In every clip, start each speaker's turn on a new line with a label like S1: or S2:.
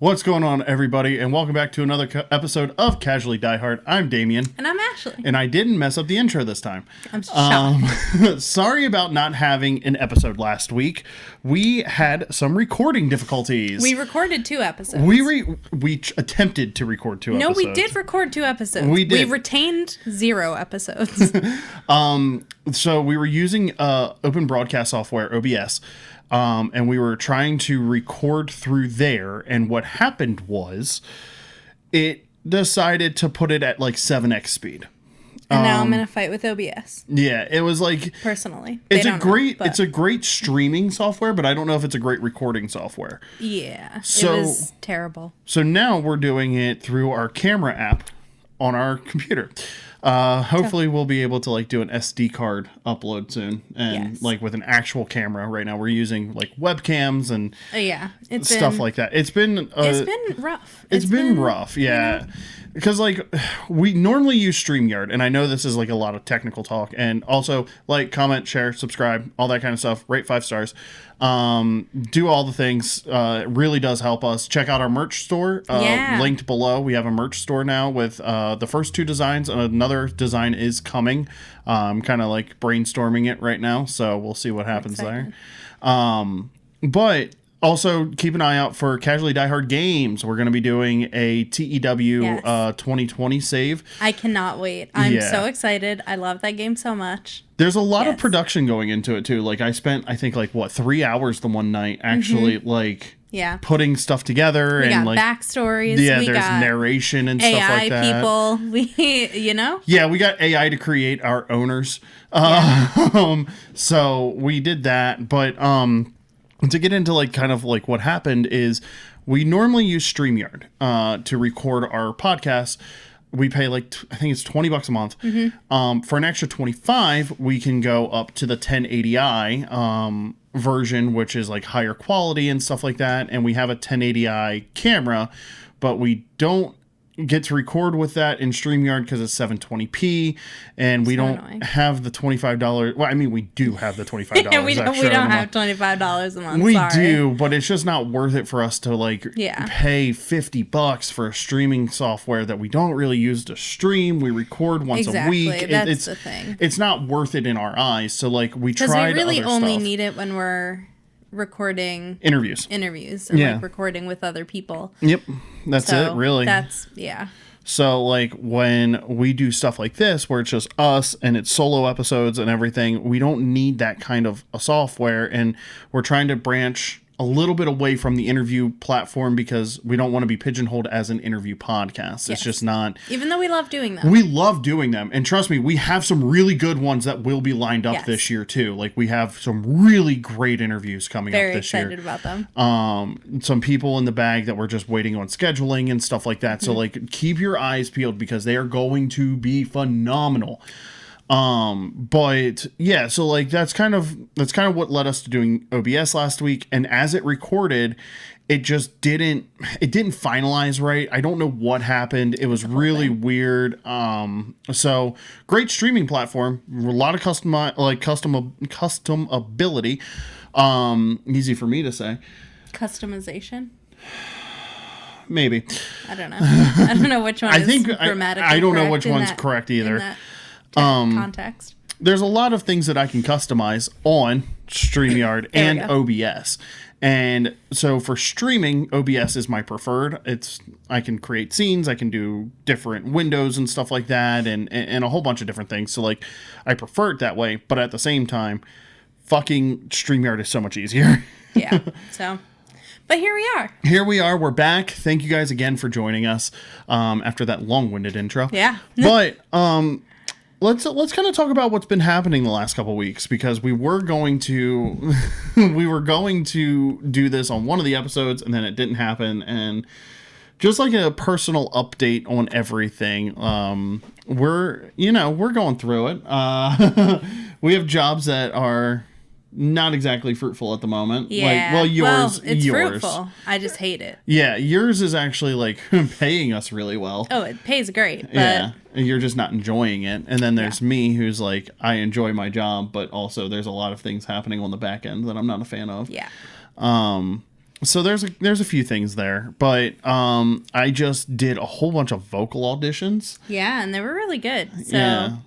S1: What's going on, everybody, and welcome back to another episode of Casually Die Hard. I'm Damian.
S2: And I'm Ashley.
S1: And I didn't mess up the intro this time.
S2: I'm shocked.
S1: Sorry about not having an episode last week. We had some recording difficulties.
S2: We recorded 2 episodes.
S1: We attempted to record 2 episodes.
S2: No, we did record 2 episodes.
S1: We did.
S2: We retained 0 episodes.
S1: So we were using open broadcast software, OBS. And we were trying to record through there, and what happened was it decided to put it at like 7x speed.
S2: And now I'm in a fight with OBS.
S1: Yeah, it was like
S2: personally.
S1: It's a great streaming software, but I don't know if it's a great recording software.
S2: Yeah.
S1: So,
S2: it was terrible.
S1: So now we're doing it through our camera app on our computer. Hopefully we'll be able to like do an SD card upload soon, and like with an actual camera. Right now we're using like webcams and stuff like that. It's been
S2: rough.
S1: It's been rough, yeah. Because like we normally use StreamYard, and I know this is like a lot of technical talk, and also like, comment, share, subscribe, all that kind of stuff. Rate 5 stars. Do all the things. It really does help us. Check out our merch store, linked below. We have a merch store now with the first 2 designs, and another design is coming. I'm kind of like brainstorming it right now, so we'll see what happens there. But also keep an eye out for Casually Die Hard Games. We're going to be doing a TEW 2020 save.
S2: I cannot wait. I'm so excited. I love that game so much.
S1: There's a lot of production going into it too. Like I spent, I think like 3 hours the one night actually putting stuff together.
S2: We
S1: and
S2: got
S1: like
S2: backstories.
S1: Yeah, there's narration and
S2: AI
S1: stuff like that.
S2: People,
S1: Yeah, we got AI to create our owners. So we did that, but to get into like kind of like what happened is we normally use StreamYard to record our podcasts. We pay like I think it's $20 a month. For an extra 25, we can go up to the 1080i version, which is like higher quality and stuff like that. And we have a 1080i camera, but we don't get to record with that in StreamYard because it's 720p, and we don't have the $25. Well, I mean, we do have the $25.
S2: we don't have $25 a month.
S1: We do, but it's just not worth it for us to like pay $50 for a streaming software that we don't really use to stream. We record once a week.
S2: That's the thing.
S1: It's not worth it in our eyes. So like we tried
S2: because we really
S1: other
S2: only
S1: stuff.
S2: Need it when we're recording
S1: interviews
S2: or like recording with other people.
S1: Yep, that's it really. So like when we do stuff like this where it's just us and it's solo episodes and everything, we don't need that kind of a software, and we're trying to branch a little bit away from the interview platform because we don't want to be pigeonholed as an interview podcast. It's just not. Even though we love doing them. We love doing them. And trust me, we have some really good ones that will be lined up this year too. Like we have some really great interviews coming up this year. Very excited about them. Some people in the bag that we're just waiting on scheduling and stuff like that. So like keep your eyes peeled because they are going to be phenomenal. But yeah, so like that's kind of what led us to doing OBS last week. And as it recorded, it didn't finalize right. I don't know what happened. It was really weird. So great streaming platform, a lot of custom ability. Easy for me to say.
S2: Customization.
S1: Maybe.
S2: I don't know. I don't know which one is grammatically
S1: I don't know which one's correct either.
S2: Context.
S1: There's a lot of things that I can customize on StreamYard and OBS. And so for streaming, OBS is my preferred. I can create scenes, I can do different windows and stuff like that, and a whole bunch of different things. So like I prefer it that way, but at the same time, fucking StreamYard is so much easier.
S2: But here we are.
S1: Here we are. We're back. Thank you guys again for joining us after that long-winded intro.
S2: Yeah.
S1: But let's kind of talk about what's been happening the last couple of weeks, because we were going to do this on one of the episodes and then it didn't happen, and just like a personal update on everything. We're going through it. We have jobs that are not exactly fruitful at the moment.
S2: Yeah. It's fruitful. I just hate it.
S1: Yeah, yours is actually like paying us really well.
S2: Oh, it pays great. But
S1: yeah, you're just not enjoying it. And then there's me, who's like, I enjoy my job, but also there's a lot of things happening on the back end that I'm not a fan of.
S2: Yeah.
S1: So there's a few things there, but I just did a whole bunch of vocal auditions.
S2: Yeah, and they were really good. So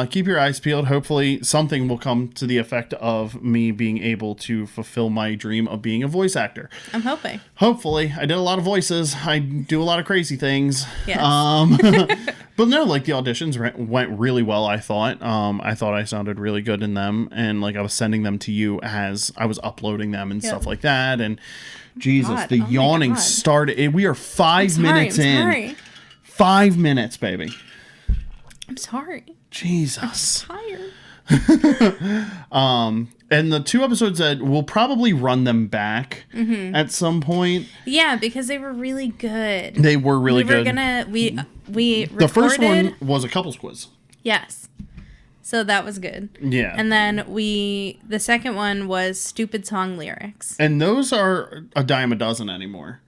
S1: keep your eyes peeled. Hopefully something will come to the effect of me being able to fulfill my dream of being a voice actor.
S2: I'm hoping.
S1: Hopefully. I did a lot of voices. I do a lot of crazy things.
S2: Yes.
S1: But no, like the auditions went really well, I thought. I thought I sounded really good in them, and like I was sending them to you as I was uploading them and stuff like that. And Jesus, the yawning started. We are 5 minutes in. Sorry. 5 minutes, baby.
S2: I'm sorry.
S1: Jesus.
S2: I'm tired.
S1: And the 2 episodes that we'll probably run them back at some point.
S2: Yeah, because they were really good.
S1: They were really good.
S2: We recorded.
S1: The first one was a couples quiz.
S2: Yes. So that was good.
S1: Yeah.
S2: And then the second one was stupid song lyrics.
S1: And those are a dime a dozen anymore.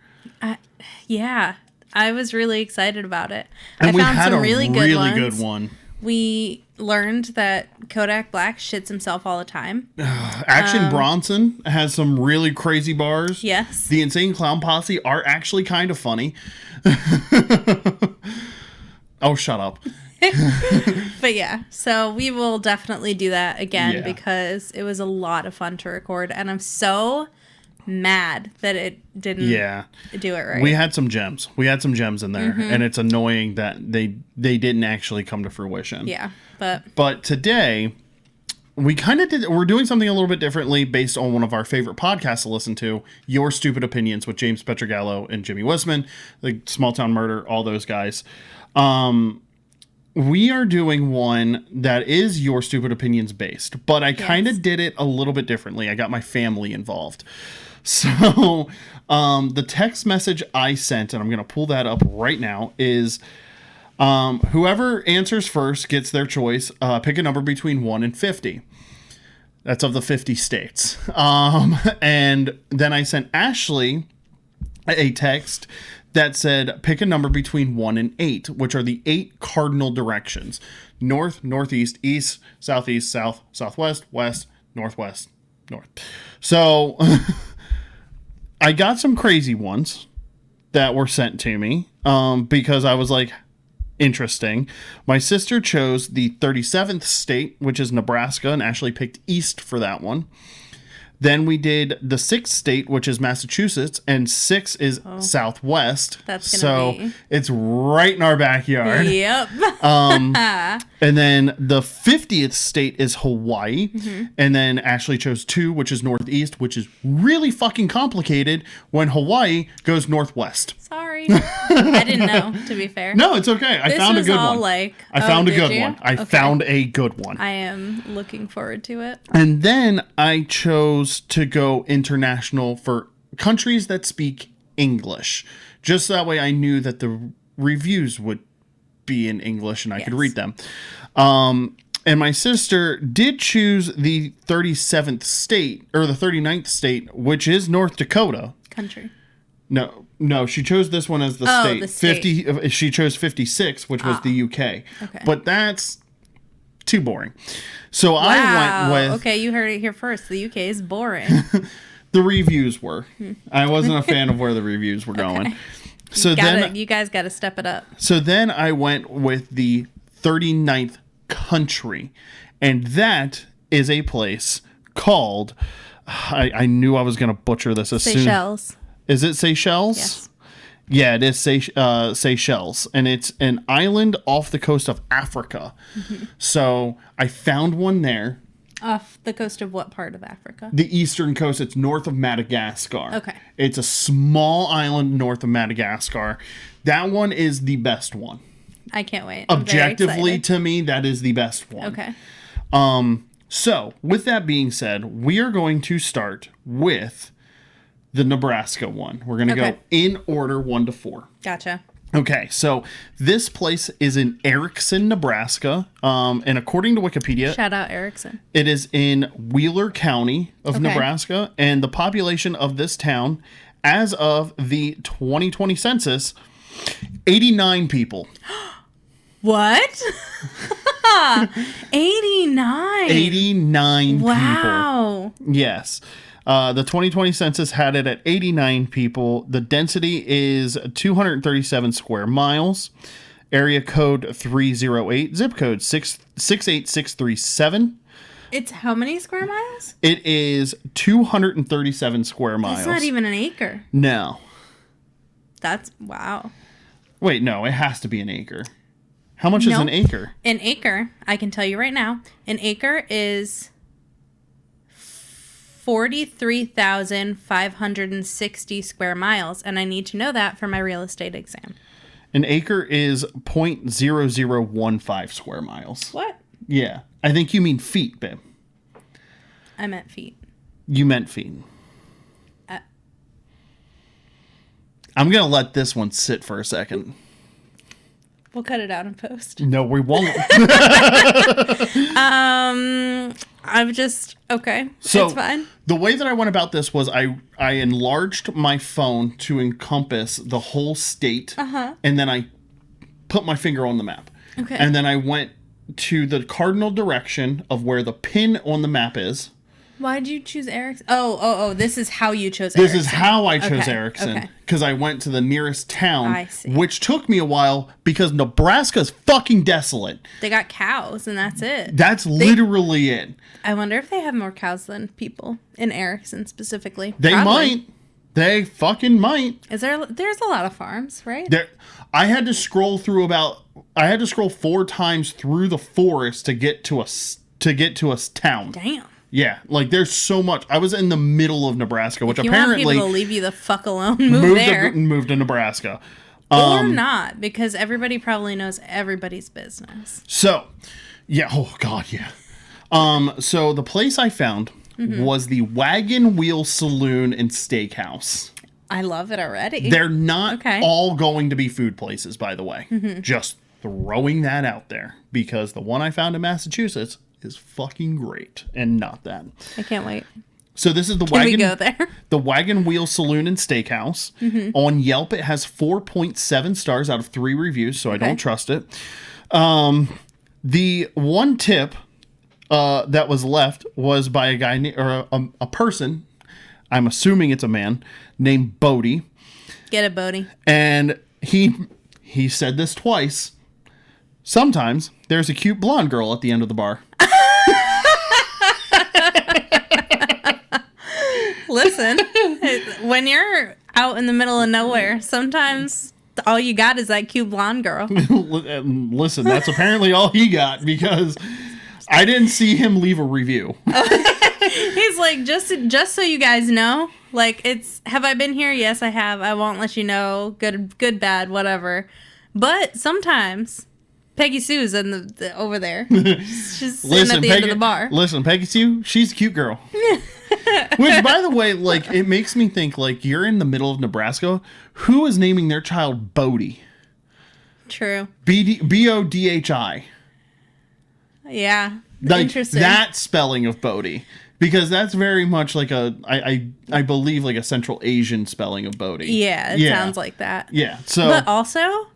S2: Yeah. I was really excited about it.
S1: And we found some really good one.
S2: We learned that Kodak Black shits himself all the time.
S1: Action Bronson has some really crazy bars.
S2: Yes.
S1: The Insane Clown Posse are actually kind of funny. Oh, shut up.
S2: But yeah, so we will definitely do that again because it was a lot of fun to record, and I'm so mad that it didn't do it right.
S1: We had some gems. In there, and it's annoying that they didn't actually come to fruition.
S2: Yeah,
S1: but today we're doing something a little bit differently based on one of our favorite podcasts to listen to, Your Stupid Opinions with James Petrogallo and Jimmy Wisman, the Small Town Murder, all those guys. We are doing one that is Your Stupid Opinions based, but I kind of did it a little bit differently. I got my family involved. So the text message I sent, and I'm going to pull that up right now, is whoever answers first gets their choice. Pick a number between 1 and 50. That's of the 50 states. And then I sent Ashley a text that said, pick a number between 1 and 8, which are the 8 cardinal directions: north, northeast, east, southeast, south, southwest, west, northwest, north. So I got some crazy ones that were sent to me because I was like, interesting. My sister chose the 37th state, which is Nebraska, and Ashley picked east for that one. Then we did the 6th state, which is Massachusetts, and 6 is Southwest.
S2: That's gonna be...
S1: It's right in our backyard.
S2: Yep.
S1: And then the 50th state is Hawaii. And then Ashley chose 2, which is Northeast, which is really fucking complicated when Hawaii goes Northwest.
S2: Sorry. I didn't know, to be fair.
S1: No, it's okay. I found a good one. I found a good one.
S2: I am looking forward to it.
S1: And then I chose to go international for countries that speak English. Just that way I knew that the reviews would be in English and I could read them. And my sister did choose the 37th state, or the 39th state, which is North Dakota.
S2: Country.
S1: No, she chose this one as the state.
S2: The state.
S1: 50. She chose 56, which was the UK.
S2: Okay.
S1: But that's too boring. So I went with...
S2: Okay, you heard it here first. The UK is boring.
S1: The reviews were. I wasn't a fan of where the reviews were going. So
S2: you guys got to step it up.
S1: So then I went with the 39th country. And that is a place called... I knew I was going to butcher this as
S2: Seychelles.
S1: Is it Seychelles?
S2: Yes.
S1: Yeah, it is Seychelles, and it's an island off the coast of Africa. So I found one there.
S2: Off the coast of what part of Africa?
S1: The eastern coast. It's north of Madagascar.
S2: Okay.
S1: It's a small island north of Madagascar. That one is the best one.
S2: I can't wait.
S1: Objectively, to me, that is the best one.
S2: Okay.
S1: So, with that being said, we are going to start with the Nebraska one. We're going to go in order 1 to 4.
S2: Gotcha.
S1: Okay, so this place is in Erickson, Nebraska. And according to Wikipedia...
S2: Shout out Erickson.
S1: It is in Wheeler County of Nebraska. And the population of this town, as of the 2020 census, 89 people.
S2: What? 89.
S1: 89
S2: wow.
S1: people. Yes. The 2020 census had it at 89 people. The density is 237 square miles. Area code 308. Zip code 68637.
S2: It's how many square miles?
S1: It is 237 square miles.
S2: That's not even an acre.
S1: No.
S2: That's, wow.
S1: Wait, no, it has to be an acre. How much is an acre?
S2: An acre, I can tell you right now, an acre is 43,560 square miles, and I need to know that for my real estate exam.
S1: An acre is 0.0015 square miles.
S2: What?
S1: Yeah. I think you mean feet, babe.
S2: I meant feet.
S1: You meant feet. I'm going to let this one sit for a second.
S2: We'll cut it out in post.
S1: No, we won't.
S2: I'm just, okay.
S1: So
S2: it's fine.
S1: The way that I went about this was I enlarged my phone to encompass the whole state. And then I put my finger on the map.
S2: Okay.
S1: And then I went to the cardinal direction of where the pin on the map is.
S2: Why did you choose Erickson? Oh, this is how you chose Erickson.
S1: This is how I chose Erickson. Because I went to the nearest town.
S2: I see.
S1: Which took me a while because Nebraska's fucking desolate.
S2: They got cows and that's it.
S1: That's literally it.
S2: I wonder if they have more cows than people in Erickson specifically.
S1: They might. They fucking might.
S2: There's a lot of farms, right?
S1: I had to scroll 4 times through the forest to get to a town.
S2: Damn.
S1: Yeah, like there's so much. I was in the middle of Nebraska, which apparently
S2: want people to leave you the fuck alone, move
S1: to Nebraska,
S2: or not, because everybody probably knows everybody's business.
S1: So, yeah. Oh God, yeah. So the place I found was the Wagon Wheel Saloon and Steakhouse.
S2: I love it already.
S1: They're not all going to be food places, by the way. Just throwing that out there, because the one I found in Massachusetts is fucking great, and not that. I
S2: can't wait.
S1: So this is the the Wagon Wheel Saloon and Steakhouse. On Yelp, it has 4.7 stars out of 3 reviews, so I don't trust it. The one tip that was left was by a guy or a person. I'm assuming it's a man named Bodie.
S2: Get it, Bodie.
S1: And he said this twice. Sometimes there's a cute blonde girl at the end of the bar.
S2: Listen, when you're out in the middle of nowhere, sometimes all you got is that cute blonde girl.
S1: Listen, that's apparently all he got, because I didn't see him leave a review.
S2: He's like, just so you guys know, like, have I been here? Yes, I have. I won't let you know. Good, bad, whatever. But sometimes Peggy Sue's over there. She's sitting at the end of the bar.
S1: Listen, Peggy Sue, she's a cute girl. Which, by the way, like, it makes me think, like, you're in the middle of Nebraska. Who is naming their child Bodhi?
S2: True.
S1: Bodhi.
S2: Yeah.
S1: Like,
S2: interesting.
S1: That spelling of Bodhi. Because that's very much like I believe, like a Central Asian spelling of Bodhi.
S2: Yeah, it sounds like that.
S1: Yeah. So,
S2: but also,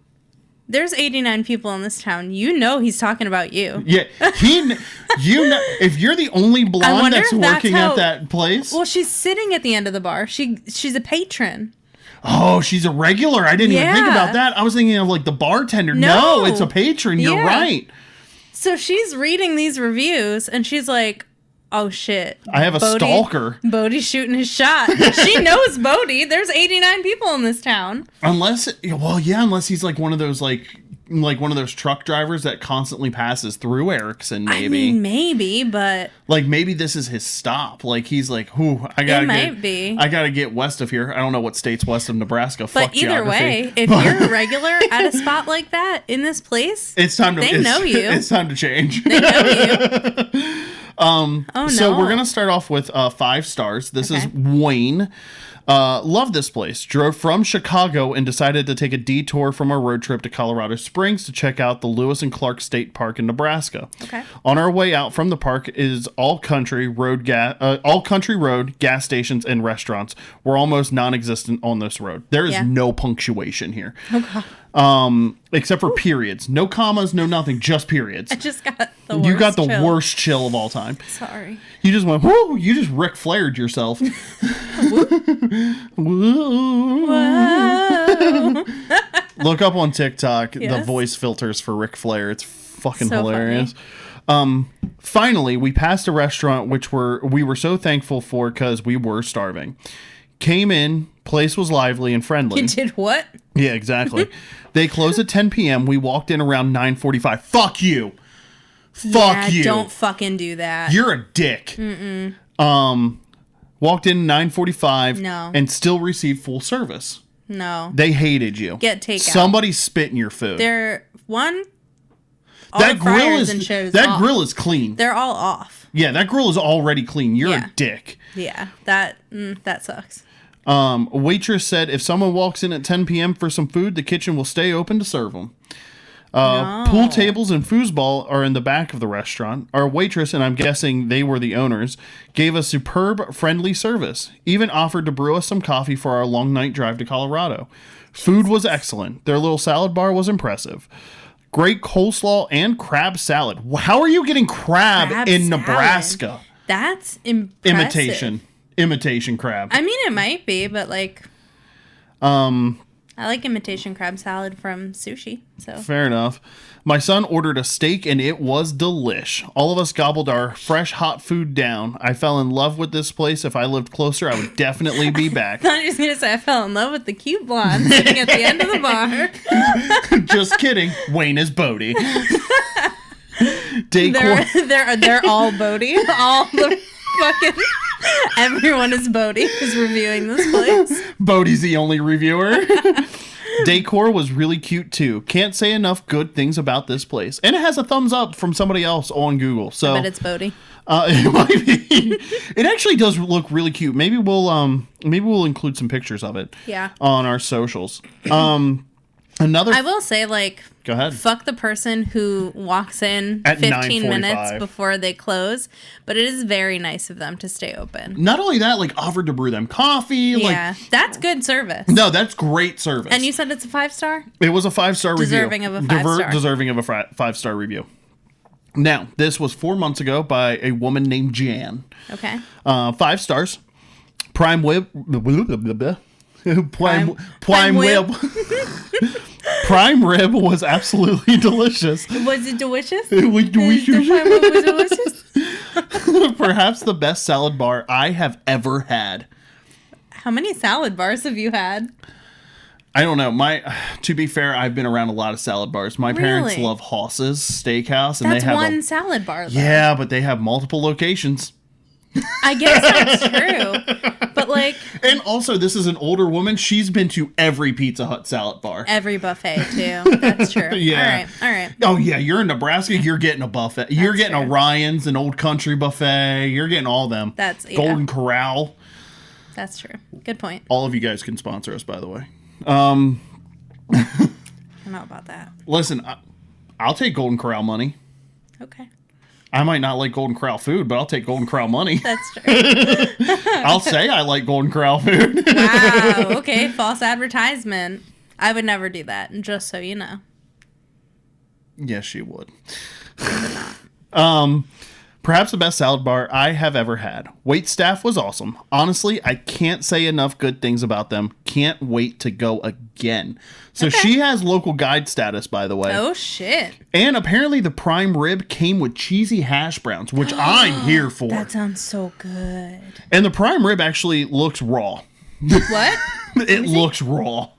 S2: there's 89 people in this town. You know he's talking about you.
S1: Yeah. If you're the only blonde that's working at that place.
S2: Well, she's sitting at the end of the bar. She's a patron.
S1: Oh, she's a regular. I didn't even think about that. I was thinking of like the bartender. No, it's a patron. You're right.
S2: So she's reading these reviews and she's like, oh shit.
S1: I have a stalker.
S2: Bodie's shooting his shot. She knows Bodie. There's 89 people in this town. Unless
S1: he's like one of those one of those truck drivers that constantly passes through Erickson, maybe.
S2: I mean, maybe, but
S1: like maybe this is his stop. Like he's like, I gotta get west of here. I don't know what state's west of Nebraska.
S2: But either way, if you're a regular at a spot like that in this place,
S1: it's time to. They
S2: know you.
S1: It's time to change.
S2: They know you.
S1: So we're gonna start off with 5 stars. This is Wayne. Love this place. Drove from Chicago and decided to take a detour from our road trip to Colorado Springs to check out the Lewis and Clark State Park in Nebraska.
S2: Okay.
S1: On our way out from the park is all country road, gas stations, and restaurants. We're almost non-existent on this road. There is no punctuation here.
S2: Okay.
S1: Except for periods. No commas, no nothing, just periods.
S2: I just got the worst
S1: You got the
S2: chill.
S1: worst chill of all time.
S2: Sorry.
S1: You just went, whoo, you just Ric Flaired yourself.
S2: Whoa.
S1: Look up on TikTok the voice filters for Ric Flair. It's fucking so hilarious. Finally, we passed a restaurant which we were so thankful for because we were starving. Came in, place was lively and friendly.
S2: You did what?
S1: Yeah, exactly. They closed at 10 p.m. We walked in around 9:45. Fuck you. Fuck you.
S2: Don't fucking do that.
S1: You're a dick. Mm-mm. Walked in 9:45.
S2: No.
S1: And still received full service.
S2: No.
S1: They hated you.
S2: Get takeout.
S1: Somebody spit in your food.
S2: That
S1: grill is clean.
S2: They're all off.
S1: Yeah, that grill is already clean. You're a dick.
S2: Yeah, that sucks.
S1: A waitress said if someone walks in at 10 p.m. for some food, the kitchen will stay open to serve them. No. Pool tables and foosball are in the back of the restaurant. Our waitress, and I'm guessing they were the owners, gave us superb, friendly service. Even offered to brew us some coffee for our long night drive to Colorado. Food was excellent. Their little salad bar was impressive. Great coleslaw and crab salad. How are you getting crab in salad? Nebraska?
S2: That's impressive.
S1: Imitation crab.
S2: I mean, it might be, but like, I like imitation crab salad from sushi. So
S1: fair enough. My son ordered a steak and it was delish. All of us gobbled our fresh hot food down. I fell in love with this place. If I lived closer, I would definitely be back.
S2: I thought you were going to say I fell in love with the cute blonde sitting at the end of the bar.
S1: Just kidding. Wayne is Bodie.
S2: They're all Bodie. All the fucking everyone is Bodie who's reviewing this place.
S1: Bodie's the only reviewer. Decor was really cute too. Can't say enough good things about this place. And it has a thumbs up from somebody else on Google. So
S2: I bet it's Bodie.
S1: It might be. It actually does look really cute. Maybe we'll include some pictures of it.
S2: Yeah.
S1: On our socials.
S2: I will say, like,
S1: go ahead.
S2: Fuck the person who walks in at 15 minutes before they close, but it is very nice of them to stay open.
S1: Not only that, like, offered to brew them coffee.
S2: Yeah, that's good service.
S1: No, that's great service.
S2: And you said it's a 5-star?
S1: It was a 5-star review.
S2: Deserving of a 5-star.
S1: Deserving of a 5-star review. Now, this was 4 months ago by a woman named Jan.
S2: Okay.
S1: 5 stars. Prime Rib. Prime Rib was absolutely delicious.
S2: Was it delicious?
S1: It was delicious.
S2: The prime rib was delicious?
S1: Perhaps the best salad bar I have ever had.
S2: How many salad bars have you had?
S1: I don't know. To be fair, I've been around a lot of salad bars. My parents love Haas's Steakhouse, and
S2: that's
S1: they have
S2: one salad bar. Though.
S1: Yeah, but they have multiple locations.
S2: I guess that's true. But like,
S1: and also this is an older woman. She's been to every Pizza Hut salad bar.
S2: Every buffet too. That's true.
S1: Yeah.
S2: All right.
S1: Oh yeah, you're in Nebraska, you're getting a buffet. You're getting a Ryan's, an Old Country buffet. You're getting all them.
S2: That's
S1: Golden Corral.
S2: That's true. Good point.
S1: All of you guys can sponsor us, by the way.
S2: I don't know about that.
S1: Listen, I'll take Golden Corral money.
S2: Okay.
S1: I might not like Golden Corral food, but I'll take Golden Corral money.
S2: That's true.
S1: I'll say I like Golden Corral food.
S2: Wow. Okay. False advertisement. I would never do that, just so you know.
S1: Yes, you would. Perhaps the best salad bar I have ever had. Wait staff was awesome. Honestly, I can't say enough good things about them. Can't wait to go again. So she has local guide status, by the way.
S2: Oh, shit.
S1: And apparently the prime rib came with cheesy hash browns, which I'm here for.
S2: That sounds so good.
S1: And the prime rib actually looks raw.
S2: What?
S1: It looks raw.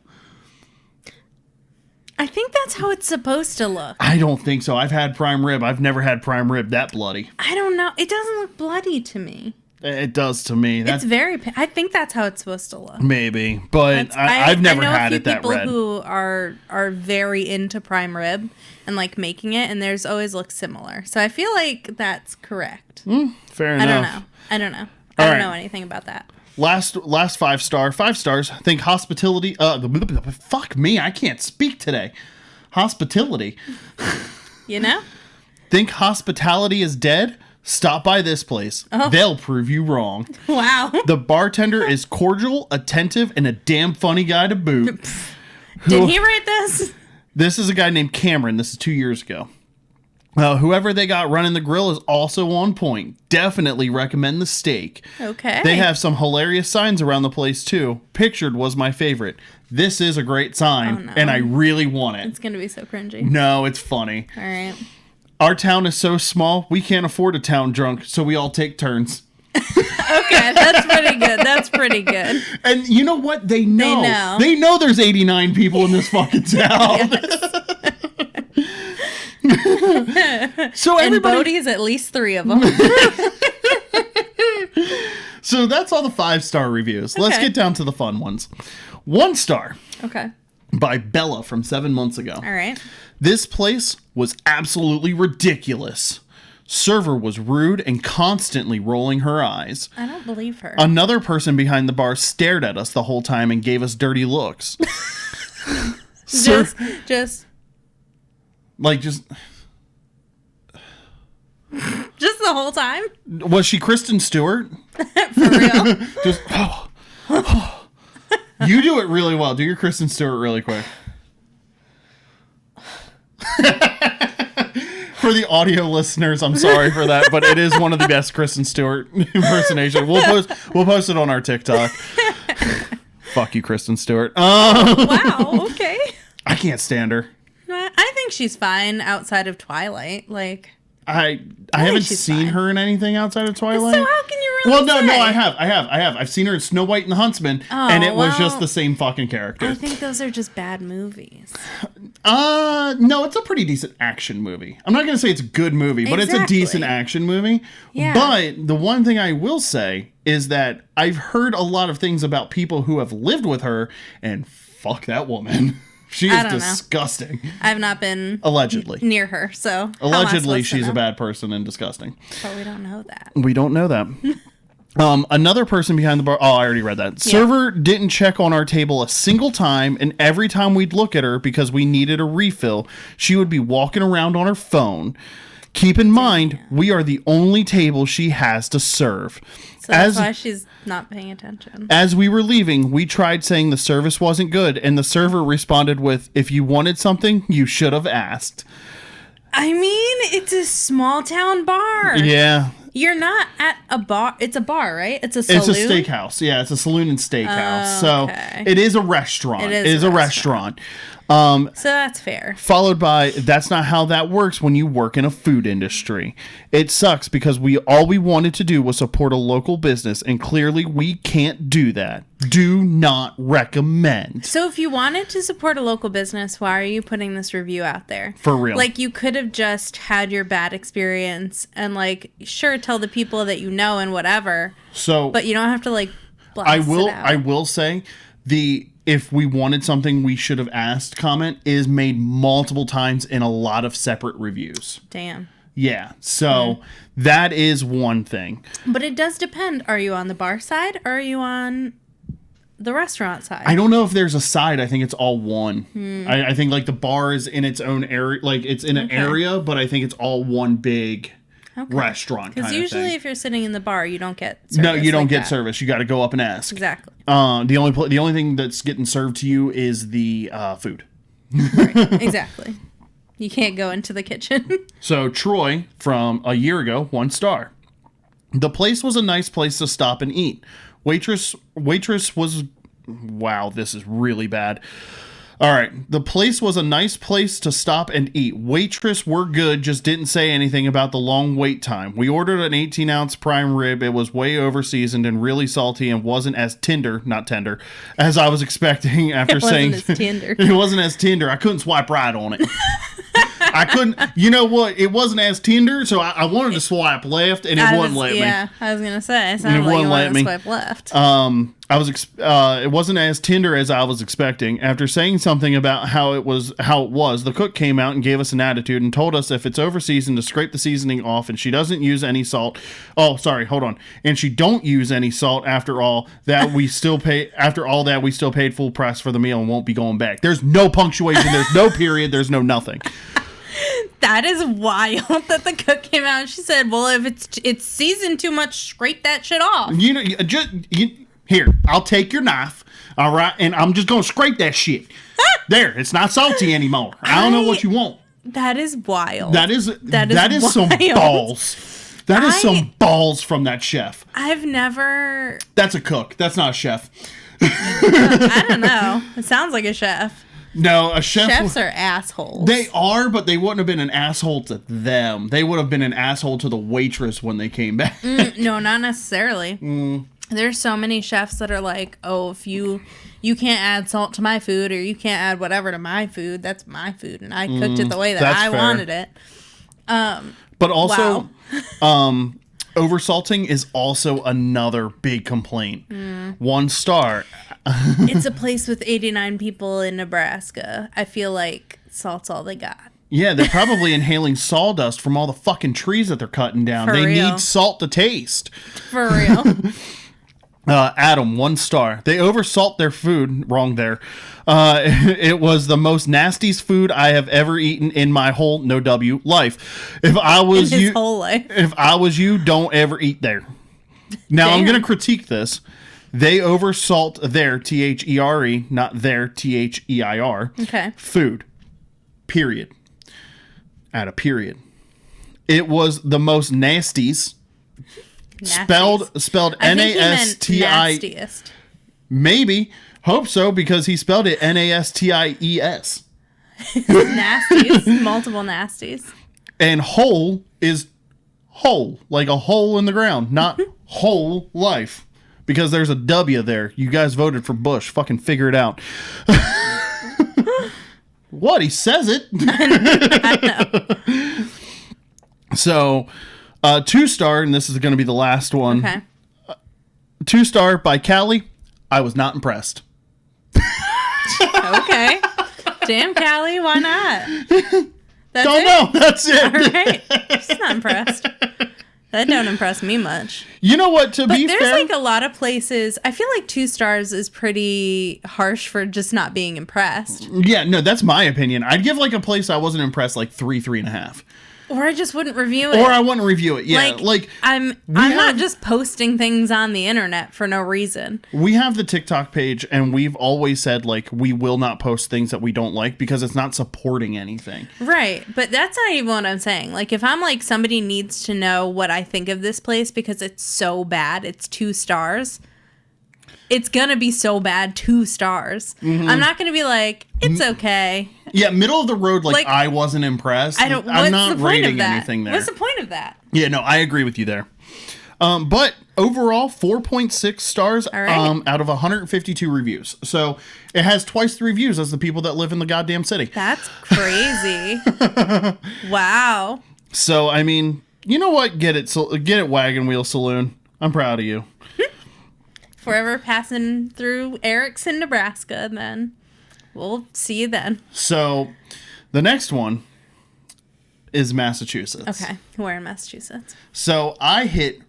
S2: I think that's how it's supposed to look.
S1: I don't think so. I've had prime rib. I've never had prime rib that bloody.
S2: I don't know. It doesn't look bloody to me.
S1: It does to me.
S2: It's very... I think that's how it's supposed to look.
S1: Maybe. But I've never had it that red.
S2: I know a few people who are very into prime rib and like making it, and theirs always looks similar. So I feel like that's correct.
S1: Fair enough.
S2: I don't know. I don't know anything about that.
S1: Last 5-star. 5 stars. Think hospitality. Fuck me. I can't speak today. Hospitality.
S2: You know?
S1: Think hospitality is dead? Stop by this place. Oh. They'll prove you wrong.
S2: Wow.
S1: The bartender is cordial, attentive, and a damn funny guy to boot.
S2: Did he write this?
S1: This is a guy named Cameron. This is 2 years ago. Whoever they got running the grill is also on point. Definitely recommend the steak.
S2: Okay.
S1: They have some hilarious signs around the place, too. Pictured was my favorite. This is a great sign, and I really want it.
S2: It's going to be so cringy.
S1: No, it's funny.
S2: All right.
S1: Our town is so small, we can't afford a town drunk, so we all take turns.
S2: Okay, that's pretty good. That's pretty good.
S1: And you know what? They know. They know there's 89 people in this fucking town. So everybody,
S2: and Bodie's at least 3 of them.
S1: So that's all the 5-star reviews. Okay. Let's get down to the fun ones. 1 star.
S2: Okay.
S1: By Bella from 7 months ago.
S2: All right.
S1: This place was absolutely ridiculous. Server was rude and constantly rolling her eyes.
S2: I don't believe her.
S1: Another person behind the bar stared at us the whole time and gave us dirty looks.
S2: Just the whole time?
S1: Was she Kristen Stewart?
S2: For real?
S1: Just You do it really well. Do your Kristen Stewart really quick. For the audio listeners, I'm sorry for that, but it is one of the best Kristen Stewart impersonation. We'll post it on our TikTok. Fuck you, Kristen Stewart.
S2: Wow, okay.
S1: I can't stand her.
S2: I think she's fine outside of Twilight. Like,
S1: I haven't seen her in anything outside of Twilight.
S2: So how can you really say?
S1: No, I have. I've seen her in Snow White and the Huntsman, and it was just the same fucking character.
S2: I think those are just bad movies.
S1: No, it's a pretty decent action movie. I'm not going to say it's a good movie, but it's a decent action movie. Yeah. But the one thing I will say is that I've heard a lot of things about people who have lived with her, and fuck that woman. She is disgusting.
S2: I've not been
S1: allegedly
S2: near her, so
S1: allegedly she's a bad person and disgusting.
S2: But we don't know that.
S1: We don't know that. Another person behind the bar. Oh, I already read that. Yeah. Server didn't check on our table a single time, and every time we'd look at her because we needed a refill, she would be walking around on her phone. Keep in mind, we are the only table she has to serve.
S2: So that's why she's not paying attention.
S1: As we were leaving, we tried saying the service wasn't good, and the server responded with, "If you wanted something, you should have asked."
S2: I mean, it's a small town bar.
S1: Yeah.
S2: You're not at a bar. It's a bar, right? It's a saloon?
S1: It's a steakhouse. Yeah, it's a saloon and steakhouse. So it is a restaurant. It is a restaurant.
S2: So that's fair.
S1: Followed by, that's not how that works when you work in a food industry. It sucks because all we wanted to do was support a local business, and clearly we can't do that. Do not recommend.
S2: So if you wanted to support a local business, why are you putting this review out there?
S1: For real.
S2: Like, you could have just had your bad experience and, like, sure, tell the people that you know and whatever.
S1: So,
S2: but you don't have to, like, blast it out.
S1: I will say if we wanted something we should have asked comment is made multiple times in a lot of separate reviews.
S2: Damn.
S1: Yeah. So that is one thing.
S2: But it does depend. Are you on the bar side or are you on the restaurant side?
S1: I don't know if there's a side. I think it's all one. I think like the bar is in its own area. Like it's in an area, but I think it's all one big restaurant.
S2: Because usually if you're sitting in the bar, you don't get service.
S1: No, you don't get service. You got to go up and ask.
S2: Exactly.
S1: The only thing that's getting served to you is the food.
S2: Right. Exactly. You can't go into the kitchen.
S1: So Troy from a year ago, 1 star. The place was a nice place to stop and eat. Waitress was, wow, this is really bad. All right. The place was a nice place to stop and eat. Waitress were good, just didn't say anything about the long wait time. We ordered an 18-ounce prime rib. It was way over-seasoned and really salty and wasn't as not tender, as I was expecting after saying...
S2: It wasn't as tender.
S1: It wasn't as tender. I couldn't swipe right on it. I couldn't... You know what? It wasn't as tender, so I wanted to swipe left, and it wouldn't let me.
S2: Yeah, I was going to say. It sounded like you wanted to swipe left.
S1: It wasn't as tender as I was expecting. After saying something about how it was, the cook came out and gave us an attitude and told us if it's over seasoned to scrape the seasoning off, and she doesn't use any salt. Oh, sorry, hold on. And she don't use any salt after all that we still paid full price for the meal and won't be going back. There's no punctuation, there's no period, there's no nothing.
S2: That is wild that the cook came out and she said, well, if it's seasoned too much, scrape that shit off.
S1: Here, I'll take your knife, all right, and I'm just going to scrape that shit. There, it's not salty anymore. I don't know what you want.
S2: That is wild.
S1: That is some balls. That is some balls from that chef.
S2: I've never...
S1: That's a cook. That's not a chef.
S2: I don't know. It sounds like a chef.
S1: No, a chef...
S2: Chefs are assholes.
S1: They are, but they wouldn't have been an asshole to them. They would have been an asshole to the waitress when they came back.
S2: No, not necessarily. There's so many chefs that are like, oh, if you can't add salt to my food, or you can't add whatever to my food, that's my food, and I cooked it the way that I wanted it.
S1: But also, oversalting is also another big complaint. 1 star.
S2: It's a place with 89 people in Nebraska. I feel like salt's all they got.
S1: Yeah, they're probably inhaling sawdust from all the fucking trees that they're cutting down. They need salt to taste.
S2: For real.
S1: Adam, 1 star. They oversalt their food. Wrong there. It was the most nastiest food I have ever eaten in my whole life. If I was you,
S2: whole life.
S1: If I was you, don't ever eat there. Now I'm going to critique this. They oversalt their THERE, not their THEIR.
S2: Okay.
S1: Food. Period. Add a period. It was the most nasties. Spelled N-A-S-T-I. Maybe. Hope so, because he spelled it N-A-S-T-I-E-S.
S2: Nasties. Multiple nasties.
S1: And whole is whole. Like a hole in the ground. Not whole life. Because there's a W there. You guys voted for Bush. Fucking figure it out. What? He says it.
S2: I know.
S1: So... 2 star, and this is going to be the last one.
S2: Okay.
S1: 2 star by Callie. I was not impressed.
S2: Okay. Damn, Callie, why not?
S1: Don't know. That's it.
S2: All right. She's not impressed. That don't impress me much.
S1: You know what? To be fair,
S2: there's like a lot of places. I feel like 2 stars is pretty harsh for just not being impressed.
S1: Yeah, no, that's my opinion. I'd give like a place I wasn't impressed like 3.5.
S2: Or I just wouldn't review it.
S1: Or I wouldn't review it. Yeah, like
S2: I'm not just posting things on the internet for no reason.
S1: We have the TikTok page, and we've always said like we will not post things that we don't like because it's not supporting anything.
S2: Right, but that's not even what I'm saying. Like if I'm like somebody needs to know what I think of this place because it's so bad, it's 2 stars. It's gonna be so bad, 2 stars. Mm-hmm. I'm not gonna be like, it's okay.
S1: Yeah, middle of the road, like I wasn't impressed. I'm not rating anything there.
S2: What's the point of that?
S1: Yeah, no, I agree with you there. But overall, 4.6 stars out of 152 reviews. So it has twice the reviews as the people that live in the goddamn city.
S2: That's crazy. Wow.
S1: So, I mean, you know what? Get it, Wagon Wheel Saloon. I'm proud of you.
S2: Forever passing through Erickson, Nebraska, then. We'll see you then.
S1: So, the next one is Massachusetts.
S2: Okay, we're in Massachusetts.
S1: So, I hit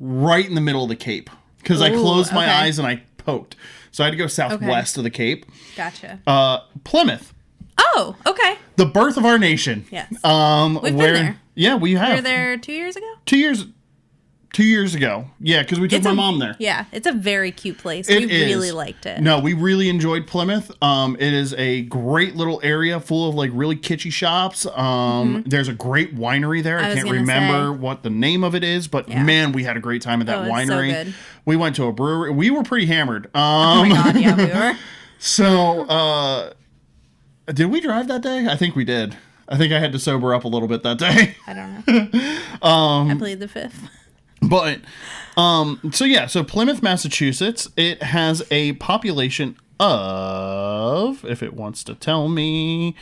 S1: right in the middle of the Cape because I closed my eyes and I poked. So, I had to go southwest of the Cape.
S2: Gotcha.
S1: Plymouth.
S2: Oh, okay.
S1: The birth of our nation.
S2: Yes. We've been there.
S1: Yeah, we have.
S2: We were there 2 years ago?
S1: 2 years ago. Yeah, because we took my mom there.
S2: Yeah, it's a very cute place. We really liked it.
S1: No, we really enjoyed Plymouth. It is a great little area full of like really kitschy shops. There's a great winery there. I can't remember what the name of it is, but man, we had a great time at that winery. So good. We went to a brewery. We were pretty hammered.
S2: Oh my God, yeah, we were.
S1: So, did we drive that day? I think we did. I think I had to sober up a little bit that day.
S2: I don't know. I played the 5th.
S1: But, so Plymouth, Massachusetts, it has a population of, if it wants to tell me,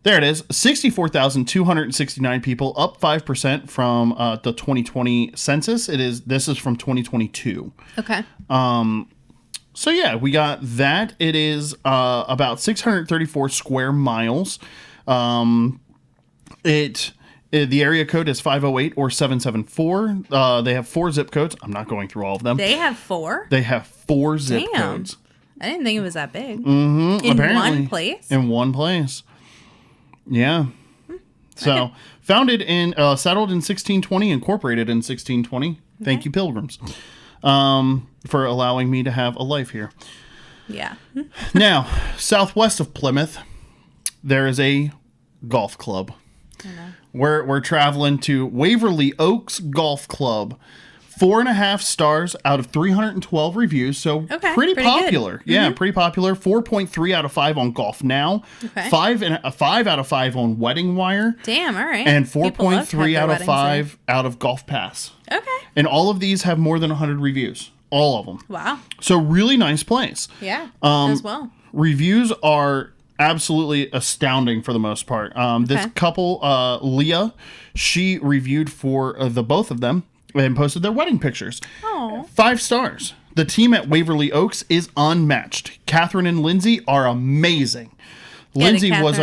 S1: there it is, 64,269 people, up 5% from the 2020 census. This is from 2022.
S2: Okay.
S1: So yeah, we got that. It is about 634 square miles. The area code is 508 or 774. They have 4 zip codes. I'm not going through all of them.
S2: They have 4?
S1: They have 4 zip codes.
S2: I didn't think it was that big.
S1: Mm-hmm.
S2: In one place?
S1: In one place. Yeah. So, founded in, settled in 1620, incorporated in 1620. Thank you, Pilgrims, for allowing me to have a life here.
S2: Yeah.
S1: Now, southwest of Plymouth, there is a golf club.
S2: I know.
S1: We're traveling to Waverly Oaks Golf Club. 4.5 stars out of 312 reviews, so pretty popular. Good. Yeah, pretty popular. 4.3 out of 5 on Golf Now. Okay. 5 out of 5 on Wedding Wire.
S2: Damn, all right.
S1: And 4.3 out of 5 out of Golf Pass.
S2: Okay.
S1: And all of these have more than 100 reviews. All of them.
S2: Wow.
S1: So really nice place.
S2: Yeah. As well.
S1: Reviews are absolutely astounding for the most part. This couple, Leah, she reviewed for the both of them. And posted their wedding pictures.
S2: Aww.
S1: 5 stars. The team at Waverly Oaks is unmatched. Catherine and Lindsay are amazing. Lindsay was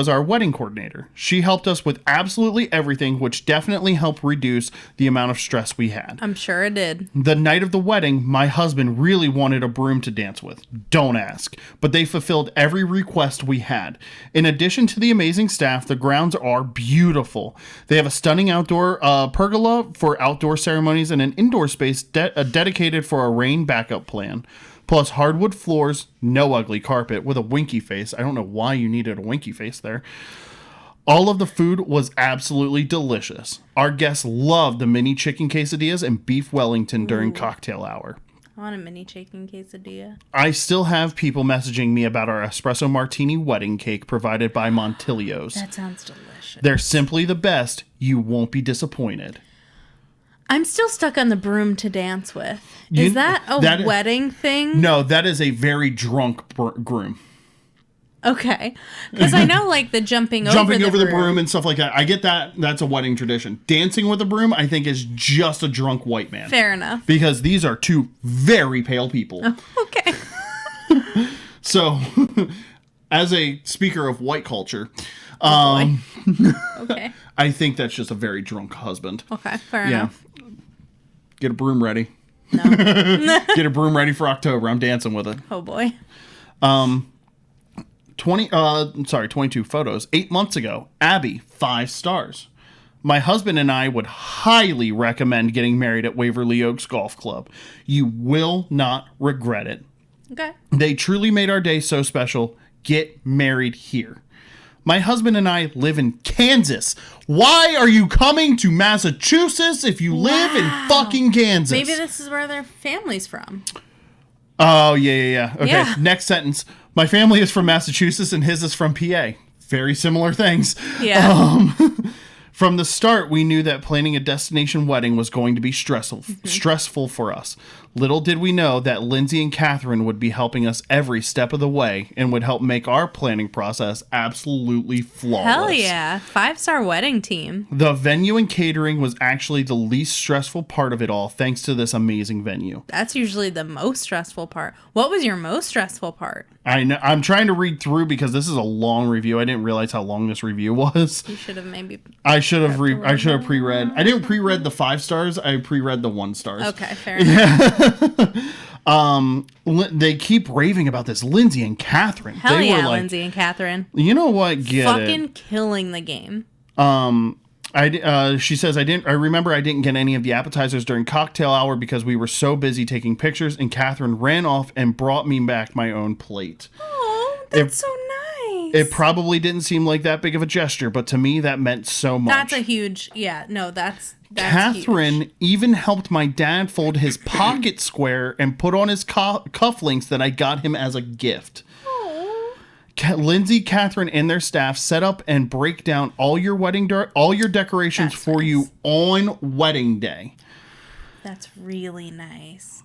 S1: our wedding coordinator. She helped us with absolutely everything, which definitely helped reduce the amount of stress we had.
S2: I'm sure it did.
S1: The night of the wedding, my husband really wanted a broom to dance with. Don't ask. But they fulfilled every request we had. In addition to the amazing staff, the grounds are beautiful. They have a stunning outdoor pergola for outdoor ceremonies and an indoor space dedicated for a rain backup plan. Plus hardwood floors, no ugly carpet, with a winky face. I don't know why you needed a winky face there. All of the food was absolutely delicious. Our guests loved the mini chicken quesadillas and beef Wellington during cocktail hour.
S2: I want a mini chicken quesadilla.
S1: I still have people messaging me about our espresso martini wedding cake provided by Montilio's.
S2: That sounds delicious.
S1: They're simply the best. You won't be disappointed.
S2: I'm still stuck on the broom to dance with. Is that a wedding thing?
S1: No, that is a very drunk groom.
S2: Okay. Because I know, like, the jumping over the broom
S1: and stuff like that. I get that. That's a wedding tradition. Dancing with a broom, I think, is just a drunk white man.
S2: Fair enough.
S1: Because these are two very pale people.
S2: Oh, okay.
S1: So, as a speaker of white culture,
S2: okay.
S1: I think that's just a very drunk husband.
S2: Okay, fair enough.
S1: Get a broom ready.
S2: No.
S1: Get a broom ready for October. I'm dancing with it.
S2: Oh boy.
S1: 22 photos. 8 months ago, Abby, 5 stars. My husband and I would highly recommend getting married at Waverly Oaks Golf Club. You will not regret it.
S2: Okay.
S1: They truly made our day so special. Get married here. My husband and I live in Kansas. Why are you coming to Massachusetts if you live in fucking Kansas?
S2: Maybe this is where their family's from.
S1: Oh, yeah. Okay, Next sentence. My family is from Massachusetts and his is from PA. Very similar things.
S2: Yeah.
S1: From the start, we knew that planning a destination wedding was going to be stressful for us. Little did we know that Lindsay and Catherine would be helping us every step of the way and would help make our planning process absolutely flawless.
S2: Hell yeah. 5-star wedding team.
S1: The venue and catering was actually the least stressful part of it all, thanks to this amazing venue.
S2: That's usually the most stressful part. What was your most stressful part?
S1: I know. I'm trying to read through because this is a long review. I didn't realize how long this review was.
S2: You should have maybe...
S1: I should have pre-read. I didn't pre-read the 5 stars. I pre-read the 1 stars.
S2: Okay, fair enough.
S1: They keep raving about this Lindsay and Catherine.
S2: Hell
S1: they
S2: yeah,
S1: were like,
S2: Lindsay and Catherine.
S1: You know what?
S2: Fucking killing the game.
S1: She says, I remember I didn't get any of the appetizers during cocktail hour because we were so busy taking pictures, and Catherine ran off and brought me back my own plate.
S2: Oh, that's so nice.
S1: It probably didn't seem like that big of a gesture, but to me that meant so much.
S2: That's a huge, that's
S1: Catherine
S2: huge.
S1: even helped my dad fold his pocket square and put on his cufflinks that I got him as a gift. Lindsay, Catherine, and their staff set up and break down all your decorations for you on wedding day.
S2: That's really nice.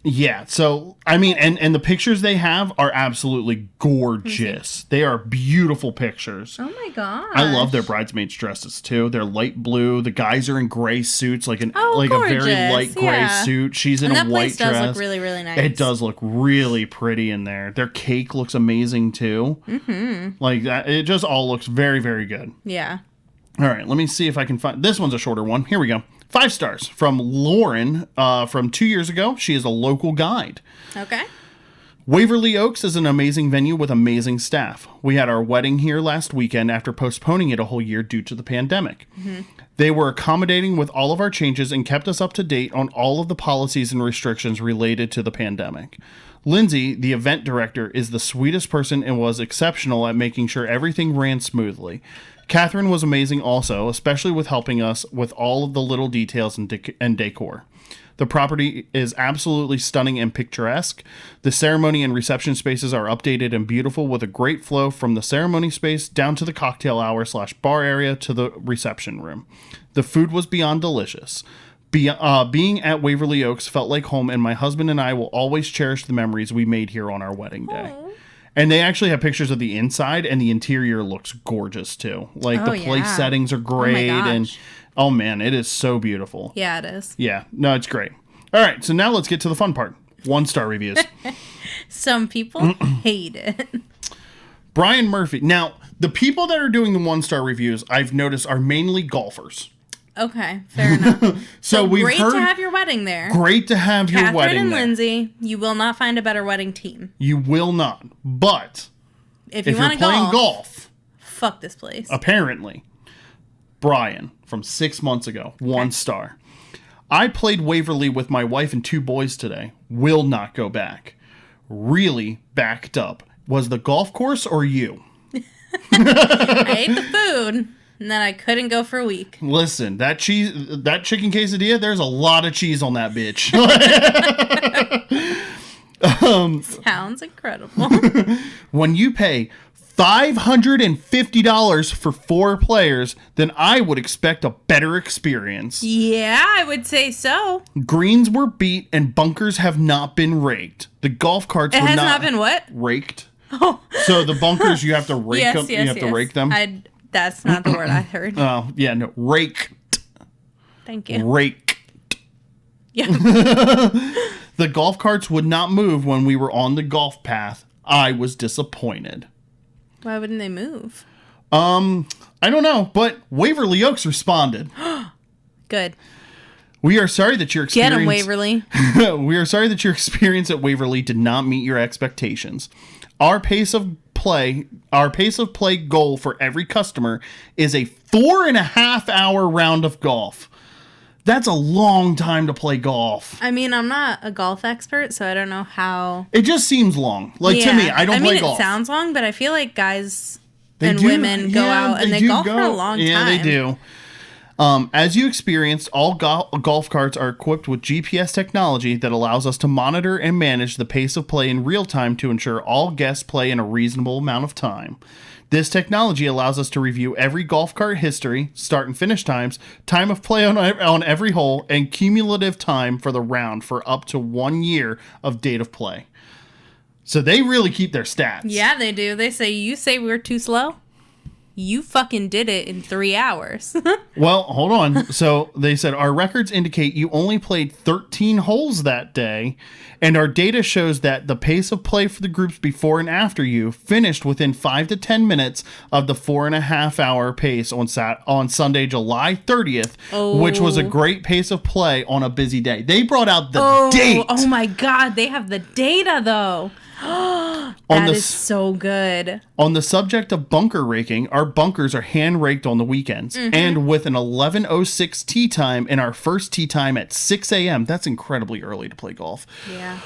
S1: Yeah, so I mean, and the pictures they have are absolutely gorgeous. They are beautiful pictures.
S2: Oh my god!
S1: I love their bridesmaids dresses too. They're light blue. The guys are in gray suits, like a very light gray suit. She's in a white dress. That place does
S2: look really, really nice.
S1: It does look really pretty in there. Their cake looks amazing too.
S2: Mm-hmm.
S1: Like that, it just all looks very, very good.
S2: Yeah.
S1: All right, let me see if I can find. This one's a shorter one. Here we go. 5 stars from Lauren from 2 years ago. She is a local guide.
S2: Okay.
S1: Waverly Oaks is an amazing venue with amazing staff. We had our wedding here last weekend after postponing it a whole year due to the pandemic. Mm-hmm. They were accommodating with all of our changes and kept us up to date on all of the policies and restrictions related to the pandemic. Lindsay, the event director, is the sweetest person and was exceptional at making sure everything ran smoothly. Catherine was amazing also, especially with helping us with all of the little details and decor. The property is absolutely stunning and picturesque. The ceremony and reception spaces are updated and beautiful with a great flow from the ceremony space down to the cocktail hour / bar area to the reception room. The food was beyond delicious. Being at Waverly Oaks felt like home, and my husband and I will always cherish the memories we made here on our wedding day. Aww. And they actually have pictures of the inside, and the interior looks gorgeous too. Like the place settings are great, and oh man, it is so beautiful.
S2: Yeah, it is.
S1: Yeah, no, it's great. All right, so now let's get to the fun part. 1-star reviews.
S2: Some people hate it.
S1: Brian Murphy. Now, the people that are doing the 1-star reviews, I've noticed, are mainly golfers.
S2: Okay, fair enough. So we've great to have your wedding there.
S1: Great to have your wedding there.
S2: Catherine and Lindsay, you will not find a better wedding team.
S1: You will not. But
S2: if you want to
S1: playing golf,
S2: fuck this place.
S1: Apparently. Brian, from 6 months ago, 1 star. I played Waverly with my wife and 2 boys today. Will not go back. Really backed up. Was the golf course or you?
S2: I ate the food. And then I couldn't go for a week.
S1: Listen, that chicken quesadilla, there's a lot of cheese on that bitch.
S2: Sounds incredible.
S1: When you pay $550 for 4 players, then I would expect a better experience.
S2: Yeah, I would say so.
S1: Greens were beat and bunkers have not been raked. The golf carts
S2: were not been what?
S1: Raked. Oh. So the bunkers, you have to rake them.
S2: Yes,
S1: you have to rake them.
S2: That's not the word I heard.
S1: Oh, yeah, no. Raked.
S2: Thank you.
S1: Raked.
S2: Yeah.
S1: The golf carts would not move when we were on the golf path. I was disappointed.
S2: Why wouldn't they move?
S1: I don't know, but Waverly Oaks responded.
S2: Good.
S1: We are sorry that your experience...
S2: Get 'em, Waverly.
S1: We are sorry that your experience at Waverly did not meet your expectations. Our pace of play goal for every customer is a 4.5-hour round of golf. That's a long time to play golf.
S2: I mean, I'm not a golf expert, so I don't know how.
S1: It just seems long. Like, to me, I don't play golf.
S2: It sounds long, but I feel like guys and women go out and they golf for a long time.
S1: Yeah, they do. As you experienced, all golf carts are equipped with GPS technology that allows us to monitor and manage the pace of play in real time to ensure all guests play in a reasonable amount of time. This technology allows us to review every golf cart history, start and finish times, time of play on every hole, and cumulative time for the round for up to 1 year of date of play. So they really keep their stats.
S2: Yeah, they do. They say, you say we're too slow? You fucking did it in 3 hours.
S1: Well, hold on. So they said, our records indicate you only played 13 holes that day, and our data shows that the pace of play for the groups before and after you finished within 5 to 10 minutes of the 4.5-hour pace on Sunday, July 30th, which was a great pace of play on a busy day. They brought out the date.
S2: Oh my God. They have the data, though. That is so good.
S1: On the subject of bunker raking, our bunkers are hand raked on the weekends. Mm-hmm. And with an 11:06 tee time and our first tee time at 6 a.m., that's incredibly early to play golf.
S2: Yeah.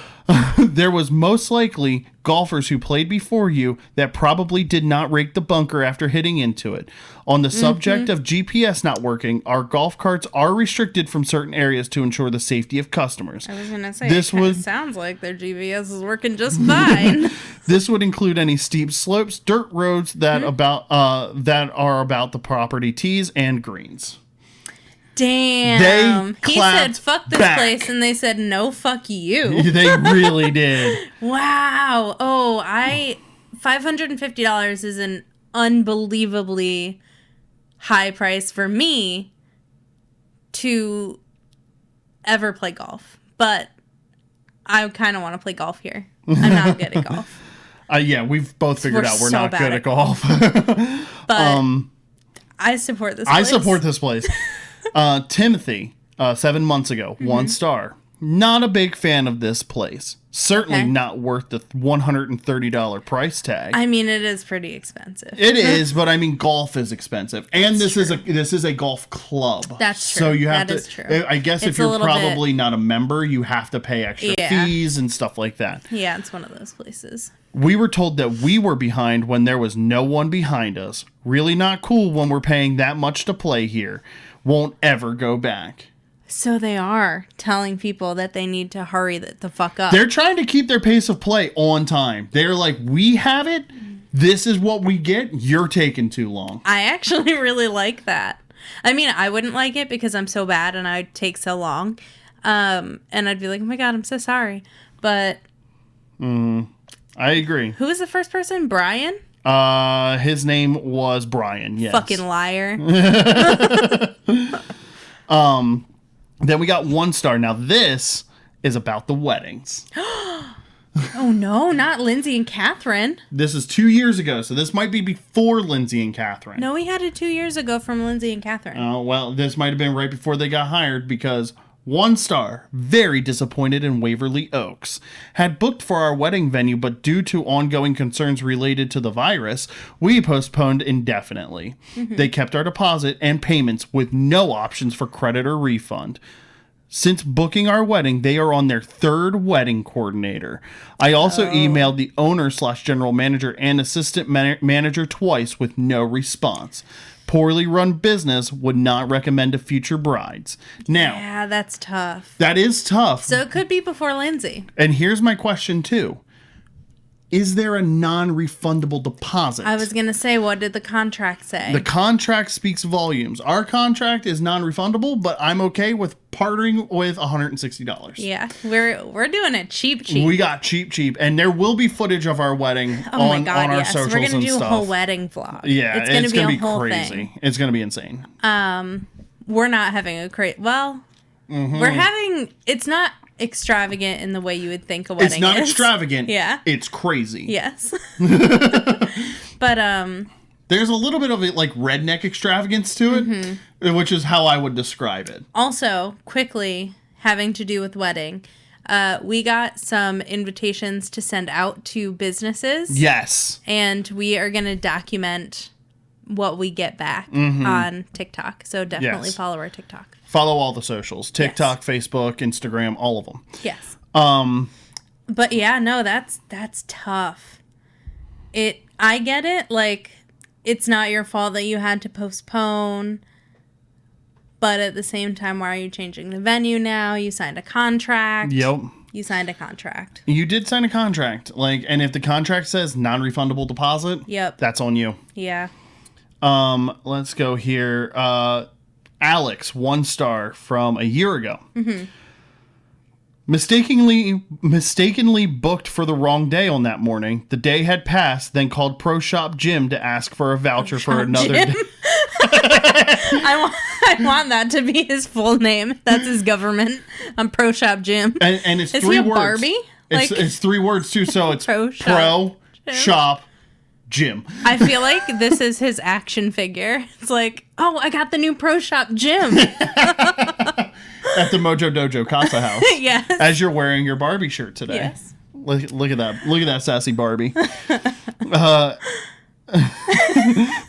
S1: There was most likely golfers who played before you that probably did not rake the bunker after hitting into it. On the subject of GPS not working, our golf carts are restricted from certain areas to ensure the safety of customers.
S2: I was going to say, it sounds like their GPS is working just fine.
S1: This would include any steep slopes, dirt roads that are about the property tees and greens.
S2: Damn. He said, fuck this place, and they said, no, fuck you.
S1: They really did.
S2: Wow. Oh, $550 is an unbelievably high price for me to ever play golf. But I kind of want to play golf here. I'm not good at golf.
S1: Yeah, we've both figured out we're not good at golf.
S2: But I support this place.
S1: Timothy, 7 months ago, 1 star. Not a big fan of this place. Certainly not worth the $130 price tag.
S2: I mean, it is pretty expensive.
S1: It is, but I mean, golf is expensive, and this is a golf club.
S2: That's true.
S1: So you have
S2: that
S1: to.
S2: Is true.
S1: I guess if you're probably not a member, you have to pay extra fees and stuff like that.
S2: Yeah, it's one of those places.
S1: We were told that we were behind when there was no one behind us. Really not cool when we're paying that much to play here. Won't ever go back.
S2: So they are telling people that they need to hurry the fuck up.
S1: They're trying to keep their pace of play on time. They're like, we have it. This is what we get. You're taking too long.
S2: I actually really like that. I mean, I wouldn't like it because I'm so bad and I'd take so long. And I'd be like, oh my God, I'm so sorry. But...
S1: I agree.
S2: Who was the first person? Brian?
S1: His name was Brian, yes.
S2: Fucking liar.
S1: Then we got 1 star. Now this is about the weddings.
S2: Oh no, not Lindsay and Catherine.
S1: This is 2 years ago, so this might be before Lindsay and Catherine.
S2: No, we had it 2 years ago from Lindsay and Catherine.
S1: Oh, well, this might have been right before they got hired because 1 star, very disappointed in Waverly Oaks. Had booked for our wedding venue, but due to ongoing concerns related to the virus, we postponed indefinitely. They kept our deposit and payments with no options for credit or refund. Since booking our wedding, they are on their 3rd wedding coordinator. I also emailed the owner/general manager and assistant manager twice with no response. Poorly run business, would not recommend to future brides. Now,
S2: yeah, that's tough.
S1: That is tough.
S2: So it could be before Lindsay.
S1: And here's my question too. Is there a non-refundable deposit?
S2: I was going to say, what did the contract say?
S1: The contract speaks volumes. Our contract is non-refundable, but I'm okay with partnering with $160.
S2: Yeah, we're doing it cheap.
S1: We got cheap, and there will be footage of our wedding on our socials and stuff.
S2: We're gonna do a whole wedding vlog.
S1: Yeah,
S2: it's gonna be
S1: a whole crazy thing. It's gonna be insane.
S2: We're not having a we're having. It's not extravagant in the way you would think a wedding is.
S1: It's not extravagant.
S2: Yeah,
S1: it's crazy.
S2: Yes, but
S1: there's a little bit of it like redneck extravagance to it, which is how I would describe it.
S2: Also, quickly, having to do with wedding, we got some invitations to send out to businesses.
S1: Yes.
S2: And we are going to document what we get back on TikTok. So definitely follow our TikTok.
S1: Follow all the socials. TikTok, Facebook, Instagram, all of them.
S2: Yes. But yeah, no, that's tough. I get it, like... It's not your fault that you had to postpone, but at the same time, why are you changing the venue now? You signed a contract.
S1: Yep.
S2: You signed a contract.
S1: You did sign a contract. And if the contract says non-refundable deposit, that's on you.
S2: Yeah.
S1: Let's go here. Alex, 1 star from a year ago. Mistakenly booked for the wrong day on that morning. The day had passed, then called Pro Shop Jim to ask for a voucher for another day.
S2: I want that to be his full name. That's his government. I'm Pro Shop Jim.
S1: And it's
S2: Is
S1: 3
S2: he a
S1: words.
S2: Barbie?
S1: It's 3 words too, so it's
S2: Pro
S1: Shop Jim.
S2: I feel like this is his action figure. It's like, oh, I got the new Pro Shop Jim.
S1: At the Mojo Dojo Casa House.
S2: Yes.
S1: As you're wearing your Barbie shirt today.
S2: Yes.
S1: Look at that. Look at that sassy Barbie.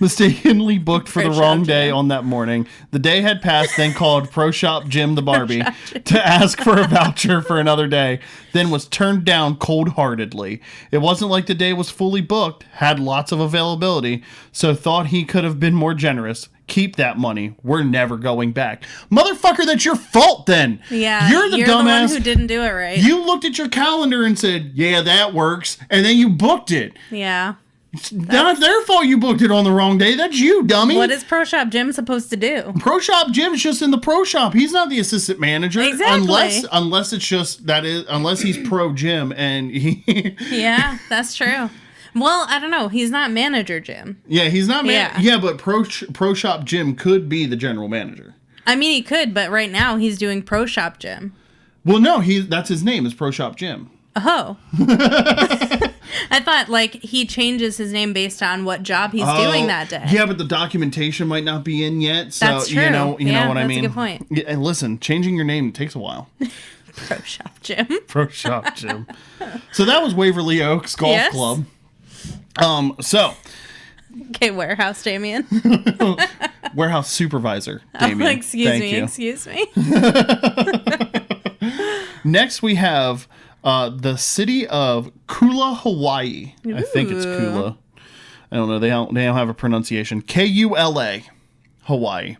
S1: Mistakenly booked for the wrong day on that morning. The day had passed, then called Pro Shop Jim the Barbie to ask for a voucher for another day, then was turned down cold-heartedly. It wasn't like the day was fully booked, had lots of availability, so thought he could have been more generous. Keep that money. We're never going back. Motherfucker, that's your fault then.
S2: Yeah.
S1: You're the dumbass.
S2: The one who didn't do it right.
S1: You looked at your calendar and said, yeah, that works. And then you booked it.
S2: Yeah.
S1: It's not their fault you booked it on the wrong day. That's you, dummy.
S2: What is Pro Shop Jim supposed to do?
S1: Pro Shop Jim's just in the pro shop. He's not the assistant manager.
S2: Exactly.
S1: Unless it's just unless he's Pro Jim and he
S2: Yeah, that's true. Well, I don't know. He's not manager Jim.
S1: Yeah, he's not Yeah, but Pro Shop Jim could be the general manager.
S2: I mean, he could, but right now he's doing Pro Shop Jim.
S1: Well, no, that's his name is Pro Shop Jim.
S2: Oh. I thought, like, he changes his name based on what job he's doing that day.
S1: Yeah, but the documentation might not be in yet. So,
S2: that's true.
S1: You know what I mean?
S2: That's a good point.
S1: Yeah, and listen, changing your name takes a while.
S2: Pro Shop Gym.
S1: Pro Shop Gym. So that was Waverly Oaks Golf Club.
S2: Okay, warehouse Damian.
S1: Warehouse supervisor Damian.
S2: Excuse me.
S1: Next we have the city of Kula, Hawaii. Ooh. I think it's Kula. I don't know. They don't have a pronunciation. Kula, Hawaii.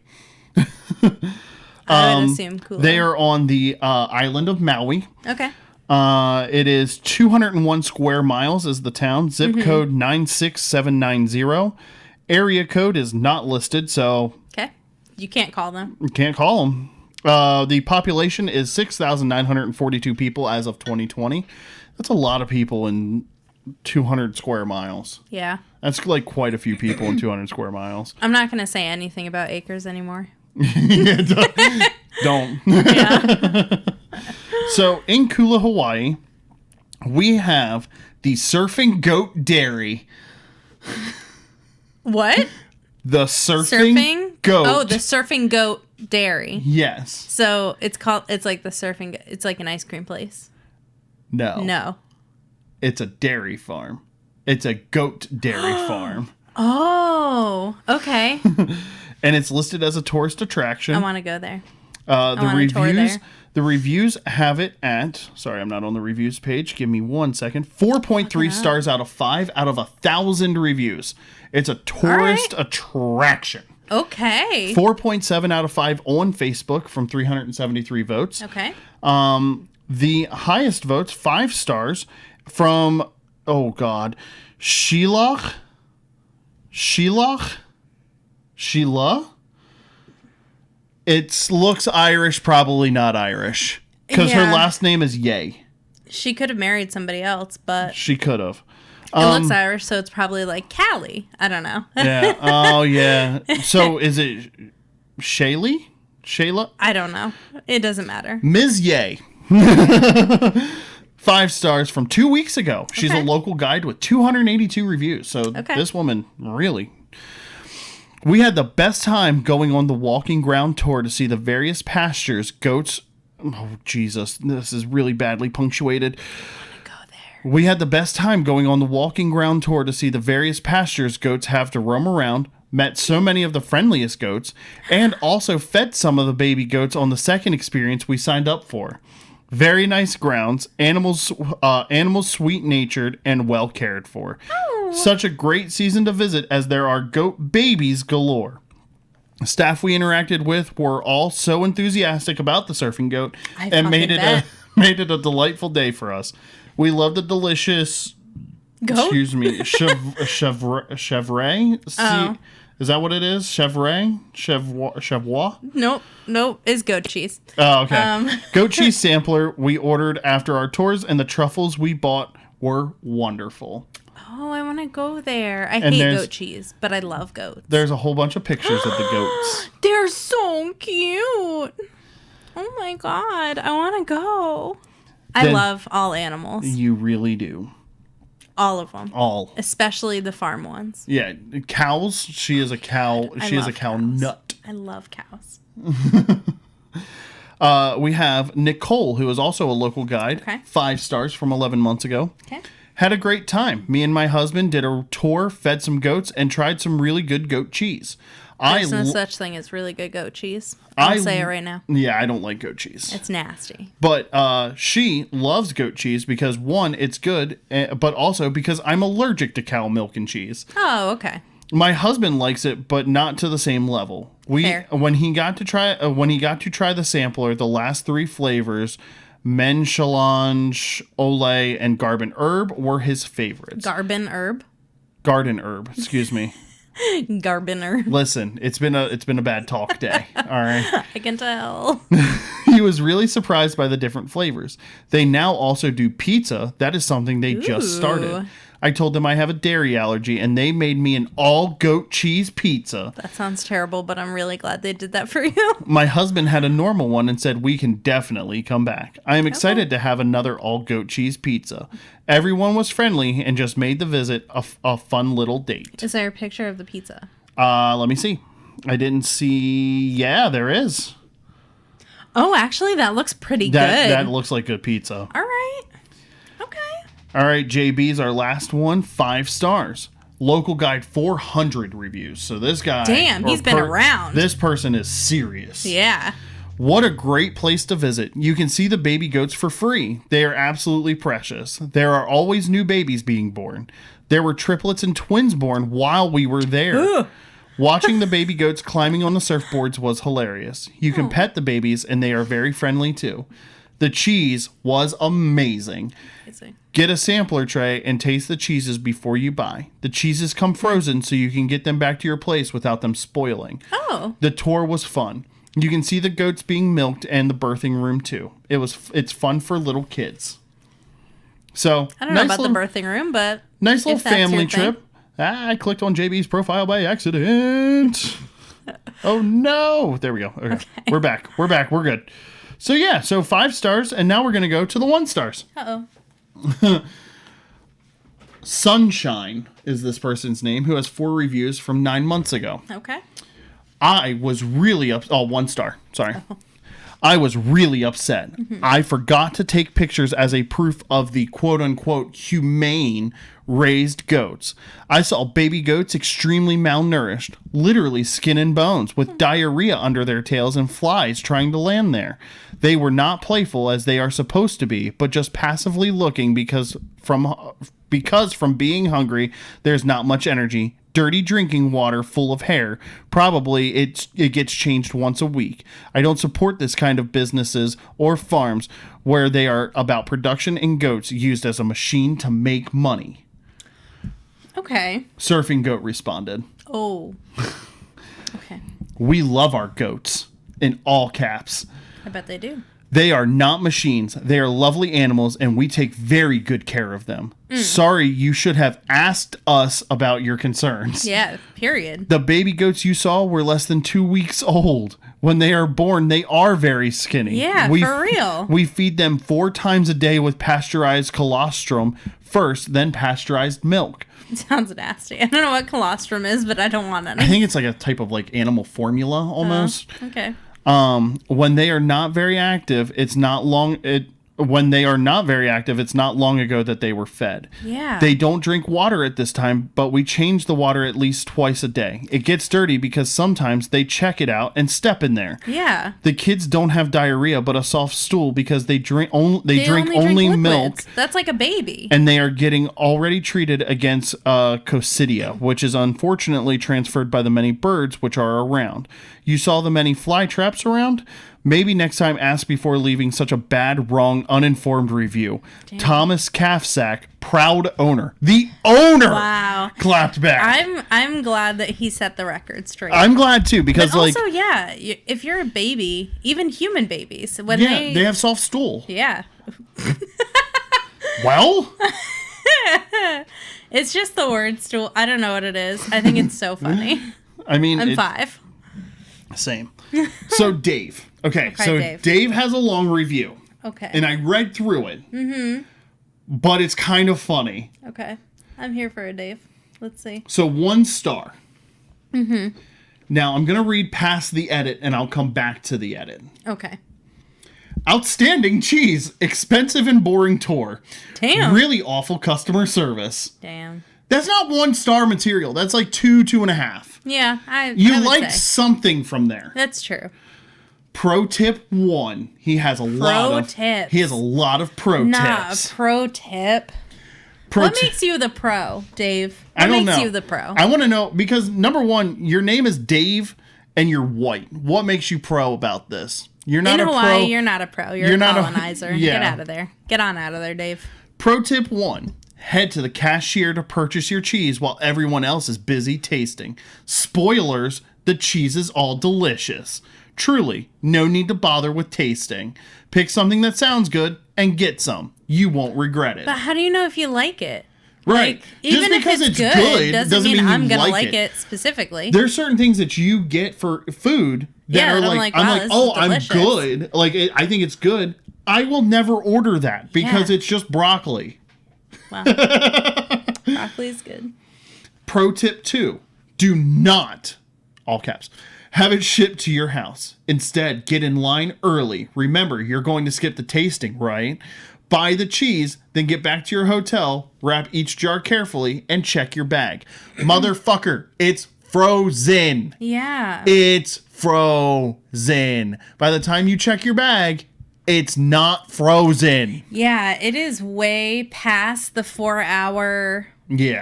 S2: I would assume Kula.
S1: They are on the island of Maui.
S2: Okay.
S1: It is 201 square miles is the town. Zip code 96790. Area code is not listed, so...
S2: Okay. You can't call them.
S1: You can't call them. The population is 6,942 people as of 2020. That's a lot of people in 200 square miles.
S2: Yeah.
S1: That's like quite a few people in 200 square miles.
S2: I'm not going to say anything about acres anymore.
S1: Yeah, don't. Yeah. So in Kula, Hawaii, we have the Surfing Goat Dairy.
S2: What?
S1: The surfing goat.
S2: Oh, the Surfing Goat Dairy.
S1: Yes.
S2: So it's like the surfing. It's like an ice cream place.
S1: No. It's a dairy farm. It's a goat dairy farm.
S2: Oh, okay.
S1: And it's listed as a tourist attraction.
S2: I want to go there.
S1: The reviews have it at, sorry, I'm not on the reviews page. Give me 1 second. 4.3 stars out of 5 out of 1,000 reviews. It's a tourist attraction.
S2: Okay.
S1: 4.7 out of 5 on Facebook from 373 votes.
S2: Okay.
S1: The highest votes, 5 stars from, Sheila? It looks Irish, probably not Irish. Because her last name is Ye.
S2: She could have married somebody else, but...
S1: She could have.
S2: It looks Irish, so it's probably like Callie. I don't know.
S1: Yeah. Oh, yeah. So is it Shayla?
S2: I don't know. It doesn't matter.
S1: Ms. Ye. 5 stars from 2 weeks ago. She's a local guide with 282 reviews. So this woman really... We had the best time going on the walking ground tour to see the various pastures, goats. Oh, Jesus. This is really badly punctuated.
S2: Go there.
S1: We had the best time going on the walking ground tour to see the various pastures goats have to roam around, met so many of the friendliest goats, and also fed some of the baby goats on the second experience we signed up for. Very nice grounds, animals sweet-natured and well cared for. Oh. Such a great season to visit as there are goat babies galore. Staff we interacted with were all so enthusiastic about the surfing goat and made it a delightful day for us. We loved the delicious
S2: goat.
S1: Chevre.
S2: Oh.
S1: Is that what it is? Chevois?
S2: Nope. It's goat cheese.
S1: Oh, okay. Goat cheese sampler we ordered after our tours, and the truffles we bought were wonderful.
S2: Oh, I want to go there. I hate goat cheese, but I love goats.
S1: There's a whole bunch of pictures of the goats.
S2: They're so cute. Oh my God. I want to go. I love all animals.
S1: You really do.
S2: All of them.
S1: All.
S2: Especially the farm ones.
S1: Yeah. Cows. She is a cow. She is a cow nut.
S2: I love cows.
S1: We have Nicole, who is also a local guide.
S2: Okay.
S1: 5 stars from 11 months ago.
S2: Okay.
S1: Had a great time. Me and my husband did a tour, fed some goats, and tried some really good goat cheese.
S2: There's no such thing as really good goat cheese. I'll say it right now.
S1: Yeah, I don't like goat cheese.
S2: It's nasty.
S1: But she loves goat cheese because, one, it's good, but also because I'm allergic to cow milk and cheese.
S2: Oh, okay.
S1: My husband likes it, but not to the same level.
S2: Fair.
S1: When he got to try the sampler, the last 3 flavors, Menchalange, Olay, and Garden Herb were his favorites.
S2: Garden herb,
S1: excuse me.
S2: Garden herb.
S1: Listen, it's been a bad talk day. All right.
S2: I can tell.
S1: He was really surprised by the different flavors. They now also do pizza. That is something they just started. I told them I have a dairy allergy, and they made me an all-goat cheese pizza.
S2: That sounds terrible, but I'm really glad they did that for you.
S1: My husband had a normal one and said we can definitely come back. I am excited to have another all-goat cheese pizza. Everyone was friendly and just made the visit a fun little date.
S2: Is there a picture of the pizza?
S1: Let me see. I didn't see... Yeah, there is.
S2: Oh, actually, that looks pretty good.
S1: That looks like good pizza.
S2: All right. Okay.
S1: All right, JB's our last one. 5 stars. Local guide 400 reviews. So this guy...
S2: Damn, he's been around.
S1: This person is serious.
S2: Yeah.
S1: What a great place to visit. You can see the baby goats for free. They are absolutely precious. There are always new babies being born. There were triplets and twins born while we were there.
S2: Ugh.
S1: Watching the baby goats climbing on the surfboards was hilarious. You can pet the babies, and they are very friendly too. The cheese was amazing. Get a sampler tray and taste the cheeses before you buy. The cheeses come frozen so you can get them back to your place without them spoiling.
S2: Oh.
S1: The tour was fun. You can see the goats being milked and the birthing room too. It's fun for little kids. So
S2: I don't know about the birthing room, but
S1: nice little family trip. I clicked on JB's profile by accident. Oh no! There we go. Okay. We're back. We're good. So yeah, 5 stars, and now we're gonna go to the 1 stars. Sunshine is this person's name, who has 4 reviews from 9 months ago.
S2: Okay.
S1: I was really 1 star. Sorry. I was really upset. I forgot to take pictures as a proof of the quote-unquote humane raised goats. I saw baby goats extremely malnourished, literally skin and bones, with diarrhea under their tails and flies trying to land there. They were not playful as they are supposed to be, but just passively looking because from being hungry, there's not much energy. Dirty drinking water full of hair. Probably it gets changed once a week. I don't support this kind of businesses or farms where they are about production and goats used as a machine to make money.
S2: Okay.
S1: Surfing Goat responded.
S2: Oh. Okay.
S1: We love our goats. In all caps.
S2: I bet they do.
S1: They are not machines. They are lovely animals, and we take very good care of them. Sorry, you should have asked us about your concerns.
S2: Yeah, period.
S1: The baby goats you saw were less than 2 weeks old. When they are born, they are very skinny.
S2: Yeah, for real.
S1: We feed them 4 times a day with pasteurized colostrum first, then pasteurized milk.
S2: It sounds nasty. I don't know what colostrum is, but I don't want any.
S1: I think it's like a type of like animal formula almost.
S2: Oh, okay.
S1: When they are not very active, it's not long ago that they were fed.
S2: Yeah.
S1: They don't drink water at this time, but we change the water at least twice a day. It gets dirty because sometimes they check it out and step in there.
S2: Yeah.
S1: The kids don't have diarrhea, but a soft stool because they drink only milk.
S2: That's like a baby.
S1: And they are getting already treated against coccidia, which is unfortunately transferred by the many birds which are around. You saw the many fly traps around? Maybe next time ask before leaving such a bad, wrong, uninformed review. Damn. Thomas Calfsack, proud owner. The owner!
S2: Wow.
S1: Clapped back.
S2: I'm glad that he set the record straight.
S1: I'm glad too, because
S2: but also, yeah, if you're a baby, even human babies, when
S1: they have soft stool.
S2: Yeah.
S1: Well?
S2: It's just the word stool. I don't know what it is. I think it's so funny.
S1: I mean,
S2: I'm 5.
S1: Same. So Dave. Okay, so Dave has a long review.
S2: Okay.
S1: And I read through it. Mm-hmm. But it's kind of funny.
S2: Okay. I'm here for it, Dave. Let's see.
S1: So 1 star. Mm-hmm. Now I'm going to read past the edit and I'll come back to the edit.
S2: Okay.
S1: Outstanding cheese. Expensive and boring tour.
S2: Damn.
S1: Really awful customer service.
S2: Damn.
S1: That's not 1 star material. That's like 2.5.
S2: Yeah,
S1: You
S2: I would
S1: liked
S2: say
S1: something from there.
S2: That's true.
S1: Pro tip 1. He has a lot of pro tips.
S2: Pro tip. What makes you the pro, Dave? What makes you the pro?
S1: I want to know because number 1, your name is Dave and you're white. What makes you pro about this? You're not
S2: in
S1: a
S2: Hawaii,
S1: pro.
S2: You're not a pro. You're a colonizer.
S1: Yeah.
S2: Get out of there. Get on out of there, Dave.
S1: Pro tip 1. Head to the cashier to purchase your cheese while everyone else is busy tasting. Spoilers, the cheese is all delicious. Truly, no need to bother with tasting. Pick something that sounds good and get some. You won't regret it.
S2: But how do you know if you like it?
S1: Right.
S2: Like, even if it's good doesn't mean I'm going to like it specifically.
S1: There's certain things that you get for food that are like, I'm good. Like, I think it's good. I will never order that because it's just broccoli.
S2: Wow. Broccoli is good.
S1: Pro tip 2. Do not, all caps, have it shipped to your house. Instead, get in line early. Remember, you're going to skip the tasting, right? Buy the cheese, then get back to your hotel, wrap each jar carefully, and check your bag. Motherfucker, it's frozen.
S2: Yeah.
S1: It's frozen. By the time you check your bag, it's not frozen.
S2: Yeah, it is way past the 4-hour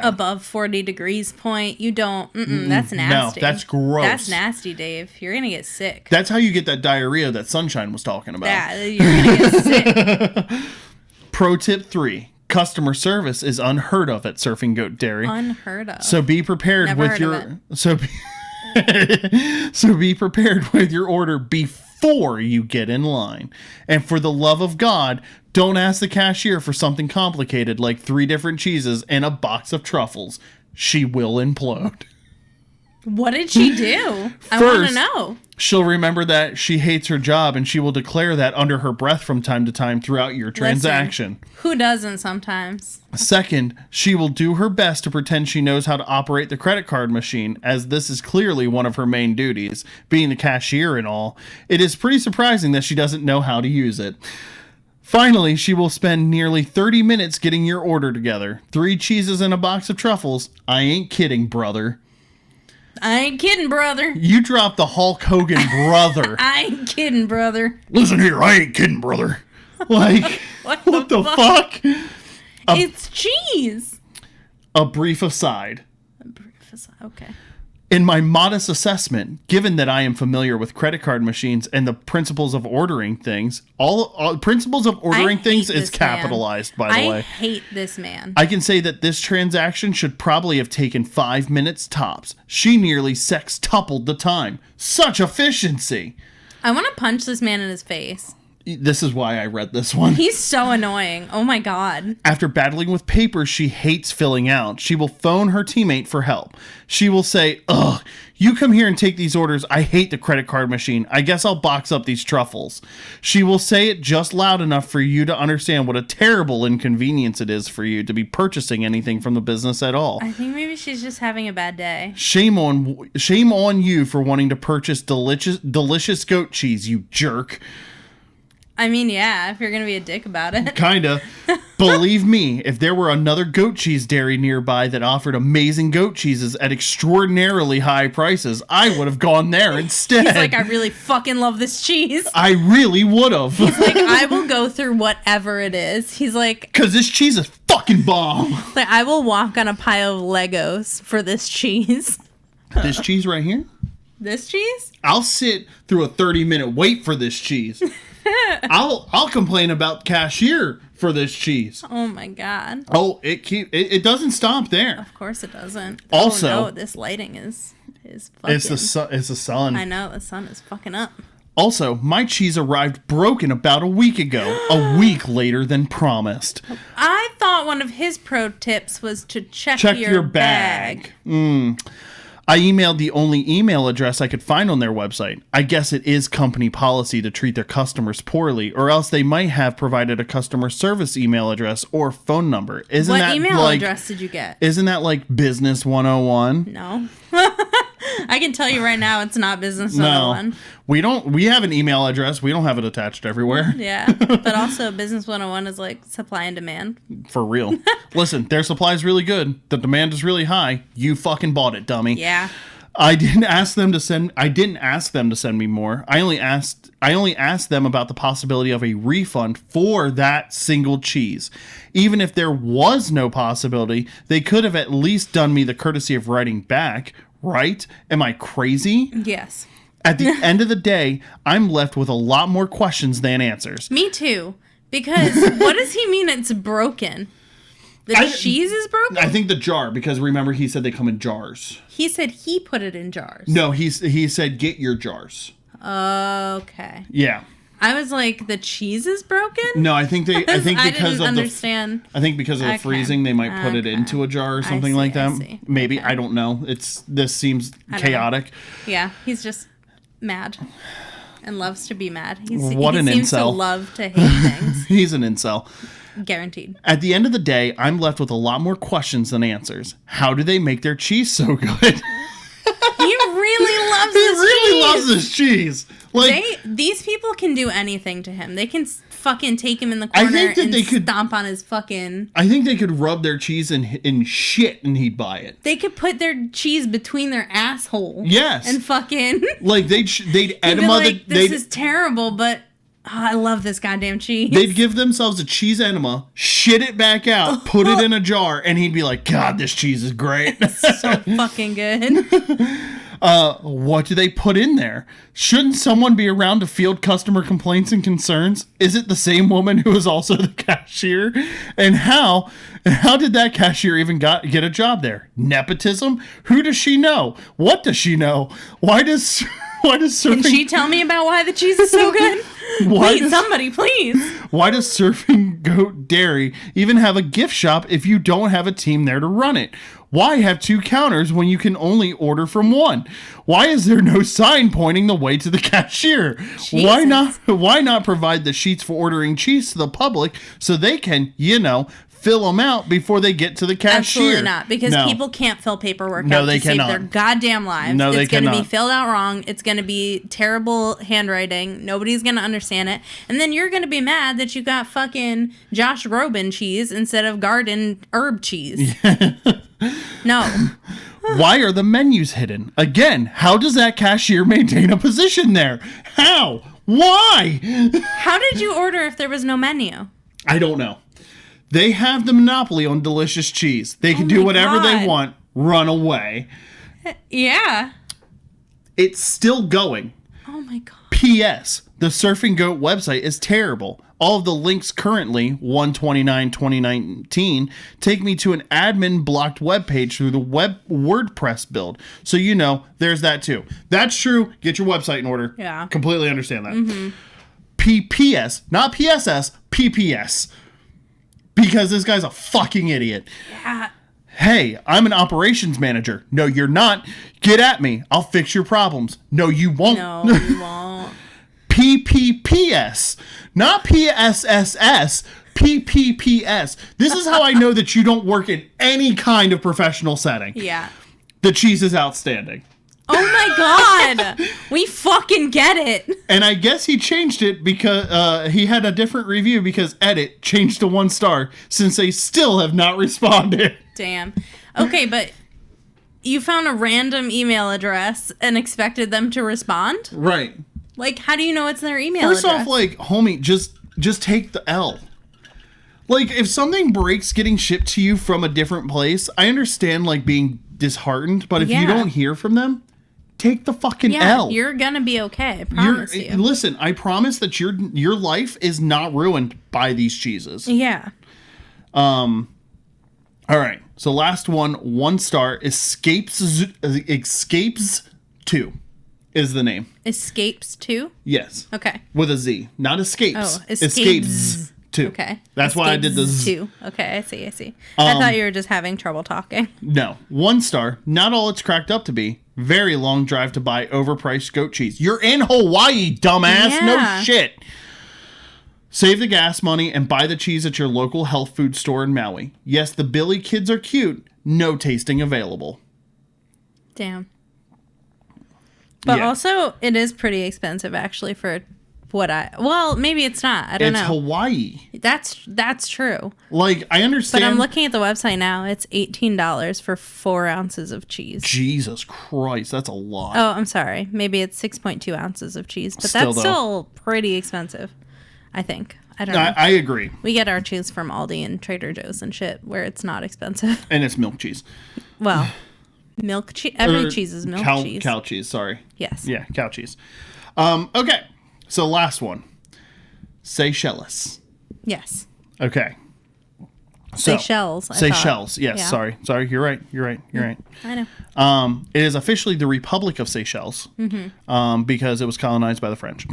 S2: above 40 degrees point. You don't, that's nasty.
S1: No, that's gross.
S2: That's nasty, Dave. You're going to get sick.
S1: That's how you get that diarrhea that Sunshine was talking about.
S2: Yeah, you're going to get sick.
S1: Pro tip 3. Customer service is unheard of at Surfing Goat Dairy.
S2: Unheard of.
S1: So be prepared so be prepared with your order before you get in line. And for the love of God, don't ask the cashier for something complicated like 3 different cheeses and a box of truffles. She will implode.
S2: What did she do? I want to know.
S1: She'll remember that she hates her job, and she will declare that under her breath from time to time throughout your transaction.
S2: Listen, who doesn't sometimes?
S1: Second, she will do her best to pretend she knows how to operate the credit card machine, as this is clearly one of her main duties, being the cashier and all. It is pretty surprising that she doesn't know how to use it. Finally, she will spend nearly 30 minutes getting your order together. 3 cheeses and a box of truffles. I ain't kidding, brother.
S2: I ain't kidding, brother.
S1: You dropped the Hulk Hogan brother.
S2: I ain't kidding, brother.
S1: Listen here, I ain't kidding, brother. Like, what the fuck?
S2: It's cheese.
S1: A brief aside.
S2: Okay.
S1: In my modest assessment, given that I am familiar with credit card machines and the principles of ordering things, all principles of ordering things is capitalized, by the way.
S2: I hate this man.
S1: I can say that this transaction should probably have taken 5 minutes tops. She nearly sextupled the time. Such efficiency.
S2: I want to punch this man in his face.
S1: This is why I read this one.
S2: He's so annoying. Oh my God.
S1: After battling with papers she hates filling out, she will phone her teammate for help. She will say, "Ugh, you come here and take these orders. I hate the credit card machine. I guess I'll box up these truffles." She will say it just loud enough for you to understand what a terrible inconvenience it is for you to be purchasing anything from the business at all.
S2: I think maybe she's just having a bad day.
S1: Shame on you for wanting to purchase delicious goat cheese, you jerk.
S2: I mean, yeah, if you're going to be a dick about it.
S1: Kinda. Believe me, if there were another goat cheese dairy nearby that offered amazing goat cheeses at extraordinarily high prices, I would have gone there instead.
S2: He's like, I really fucking love this cheese.
S1: I really would have.
S2: He's like, I will go through whatever it is. He's like...
S1: Because this cheese is fucking bomb.
S2: Like, I will walk on a pile of Legos for this cheese.
S1: This cheese right here?
S2: This cheese?
S1: I'll sit through a 30-minute wait for this cheese. I'll complain about cashier for this cheese.
S2: Oh my God.
S1: Oh, it doesn't stop there.
S2: Of course it doesn't.
S1: Also,
S2: oh no, this lighting is fucking.
S1: It's the sun.
S2: I know, the sun is fucking up.
S1: Also, my cheese arrived broken about a week ago, a week later than promised.
S2: I thought one of his pro tips was to check your bag.
S1: I emailed the only email address I could find on their website. I guess it is company policy to treat their customers poorly, or else they might have provided a customer service email address or phone number.
S2: What email address did you get?
S1: Isn't that like Business 101?
S2: No. I can tell you right now it's not Business 101.
S1: No. We have an email address. We don't have it attached everywhere.
S2: Yeah. But also Business 101 is like supply and demand.
S1: For real. Listen, their supply is really good. The demand is really high. You fucking bought it, dummy.
S2: Yeah.
S1: I didn't ask them to send me more. I only asked them about the possibility of a refund for that single cheese. Even if there was no possibility, they could have at least done me the courtesy of writing back, right? Am I crazy?
S2: Yes.
S1: At the end of the day, I'm left with a lot more questions than answers.
S2: Me too. Because what does he mean it's broken? The cheese is broken?
S1: I think the jar, because remember he said they come in jars.
S2: He said he put it in jars.
S1: No, he said get your jars.
S2: Okay.
S1: Yeah.
S2: I was like, the cheese is broken?
S1: No, I think because of the freezing, they might put it into a jar or something like that. Maybe, okay. I don't know. This seems chaotic.
S2: Yeah, he's just mad and loves to be mad. He
S1: an
S2: seems
S1: incel.
S2: To love to hate things.
S1: He's an incel.
S2: Guaranteed.
S1: At the end of the day, I'm left with a lot more questions than answers. How do they make their cheese so good?
S2: He really loves this
S1: really loves this cheese. Like
S2: these people can do anything to him. They can fucking take him in the corner stomp on his fucking...
S1: I think they could rub their cheese in shit and he'd buy it.
S2: They could put their cheese between their asshole.
S1: Yes.
S2: And fucking...
S1: Like, they'd enema...
S2: Like, this is terrible, but... Oh, I love this goddamn cheese.
S1: They'd give themselves a cheese enema, shit it back out, put it in a jar, and he'd be like, God, this cheese is great.
S2: It's so fucking good.
S1: What do they put in there? Shouldn't someone be around to field customer complaints and concerns? Is it the same woman who is also the cashier? And how did that cashier even get a job there? Nepotism? Who does she know? What does she know? Why does surfing...
S2: Can she tell me about why the cheese is so good? Somebody, please.
S1: Why does Surfing Goat Dairy even have a gift shop if you don't have a team there to run it? Why have 2 counters when you can only order from one? Why is there no sign pointing the way to the cashier? Jesus. Why not provide the sheets for ordering cheese to the public so they can, fill them out before they get to the cashier?
S2: Absolutely not, because people can't fill paperwork out to save their goddamn lives.
S1: No,
S2: it's going to be filled out wrong. It's going to be terrible handwriting. Nobody's going to understand it. And then you're going to be mad that you got fucking Josh Groban cheese instead of garden herb cheese. No.
S1: Why are the menus hidden? Again, how does that cashier maintain a position there? How? Why?
S2: How did you order if there was no menu?
S1: I don't know. They have the monopoly on delicious cheese. They can do whatever they want, run away.
S2: Yeah.
S1: It's still going.
S2: Oh my God.
S1: P.S. The Surfing Goat website is terrible. All of the links currently, 1/29/2019, take me to an admin blocked webpage through the WordPress build. So there's that too. That's true. Get your website in order.
S2: Yeah.
S1: Completely understand that. Mm-hmm. PPS, not PSS, PPS. Because this guy's a fucking idiot.
S2: Yeah.
S1: Hey, I'm an operations manager. No, you're not. Get at me. I'll fix your problems. No, you won't.
S2: No, you won't.
S1: PPPS, not PSSS, PPPS. This is how I know that you don't work in any kind of professional setting.
S2: Yeah.
S1: The cheese is outstanding.
S2: Oh my God. We fucking get it.
S1: And I guess he changed it because he had a different review because edit changed to 1 star since they still have not responded.
S2: Damn. Okay, but you found a random email address and expected them to respond?
S1: Right.
S2: Like, how do you know it's their email address?
S1: First off, like, homie, just take the L. Like, if something breaks getting shipped to you from a different place, I understand, like, being disheartened, but if you don't hear from them, take the fucking L.
S2: You're gonna be okay. I promise you.
S1: Listen, I promise that your life is not ruined by these cheeses.
S2: Yeah.
S1: All right. So last one, 1 star. Escapes 2 is the name.
S2: Escapes 2?
S1: Yes.
S2: Okay.
S1: With a Z, not escapes.
S2: Oh,
S1: escapes 2.
S2: Okay.
S1: That's why I did the Z.
S2: 2. Okay, I see. I thought you were just having trouble talking.
S1: No. 1 star. Not all it's cracked up to be. Very long drive to buy overpriced goat cheese. You're in Hawaii, dumbass. Yeah. No shit. Save the gas money and buy the cheese at your local health food store in Maui. Yes, the Billy kids are cute. No tasting available.
S2: Damn. But also, it is pretty expensive, actually, for well, maybe it's not. I don't know.
S1: It's Hawaii.
S2: That's true.
S1: Like, I understand.
S2: But I'm looking at the website now. It's $18 for 4 ounces of cheese.
S1: Jesus Christ, that's a lot.
S2: Oh, I'm sorry. Maybe it's 6.2 ounces of cheese. But that's still pretty expensive, I think. I don't know.
S1: I agree.
S2: We get our cheese from Aldi and Trader Joe's and shit, where it's not expensive.
S1: And it's milk cheese.
S2: Well, milk cheese. Every cheese is milk cheese.
S1: Cow cheese, sorry.
S2: Yes.
S1: Yeah, cow cheese. Okay. So last one. Seychelles.
S2: Yes.
S1: Okay.
S2: So, Seychelles.
S1: Seychelles. Yes. Yeah. Sorry. You're right.
S2: I know.
S1: It is officially the Republic of Seychelles. Mm-hmm. Because it was colonized by the French.